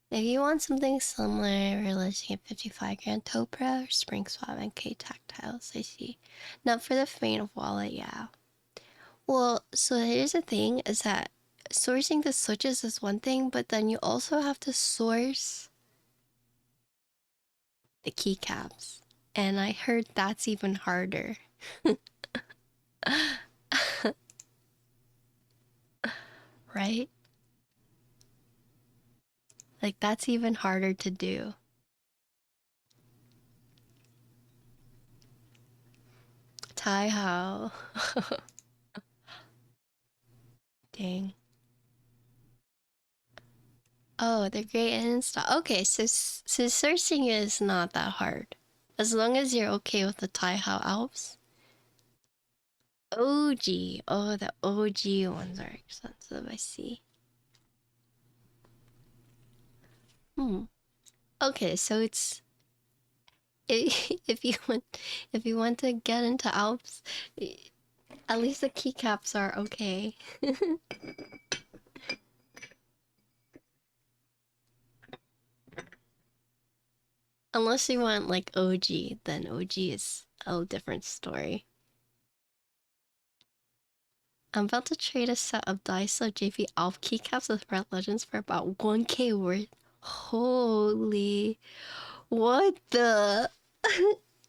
If you want something similar, we're listing at 55 grand Topra or Spring Swap and K Tactiles, I see. Not for the faint of wallet, yeah. Well, so here's the thing, is that sourcing the switches is one thing, but then you also have to source the keycaps. And I heard that's even harder. Right? Like, that's even harder to do. Tai Hao. Dang. Oh, they're great in install. Okay, so searching is not that hard. As long as you're okay with the Tai Hao Alps. OG. Oh, the OG ones are expensive, I see. Okay, so it's if you want to get into Alps, at least the keycaps are okay. Unless you want like OG, then OG is a different story. I'm about to trade a set of Daiso JV Alp keycaps with Red Legends for about 1k worth. Holy, what the?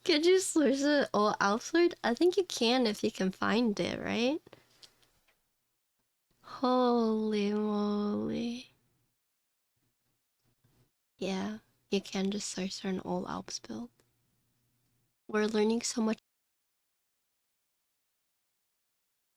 Could you source it all Alpsword? I think you can if you can find it, right? Holy moly. Yeah, you can just search for an old Alps build. We're learning so much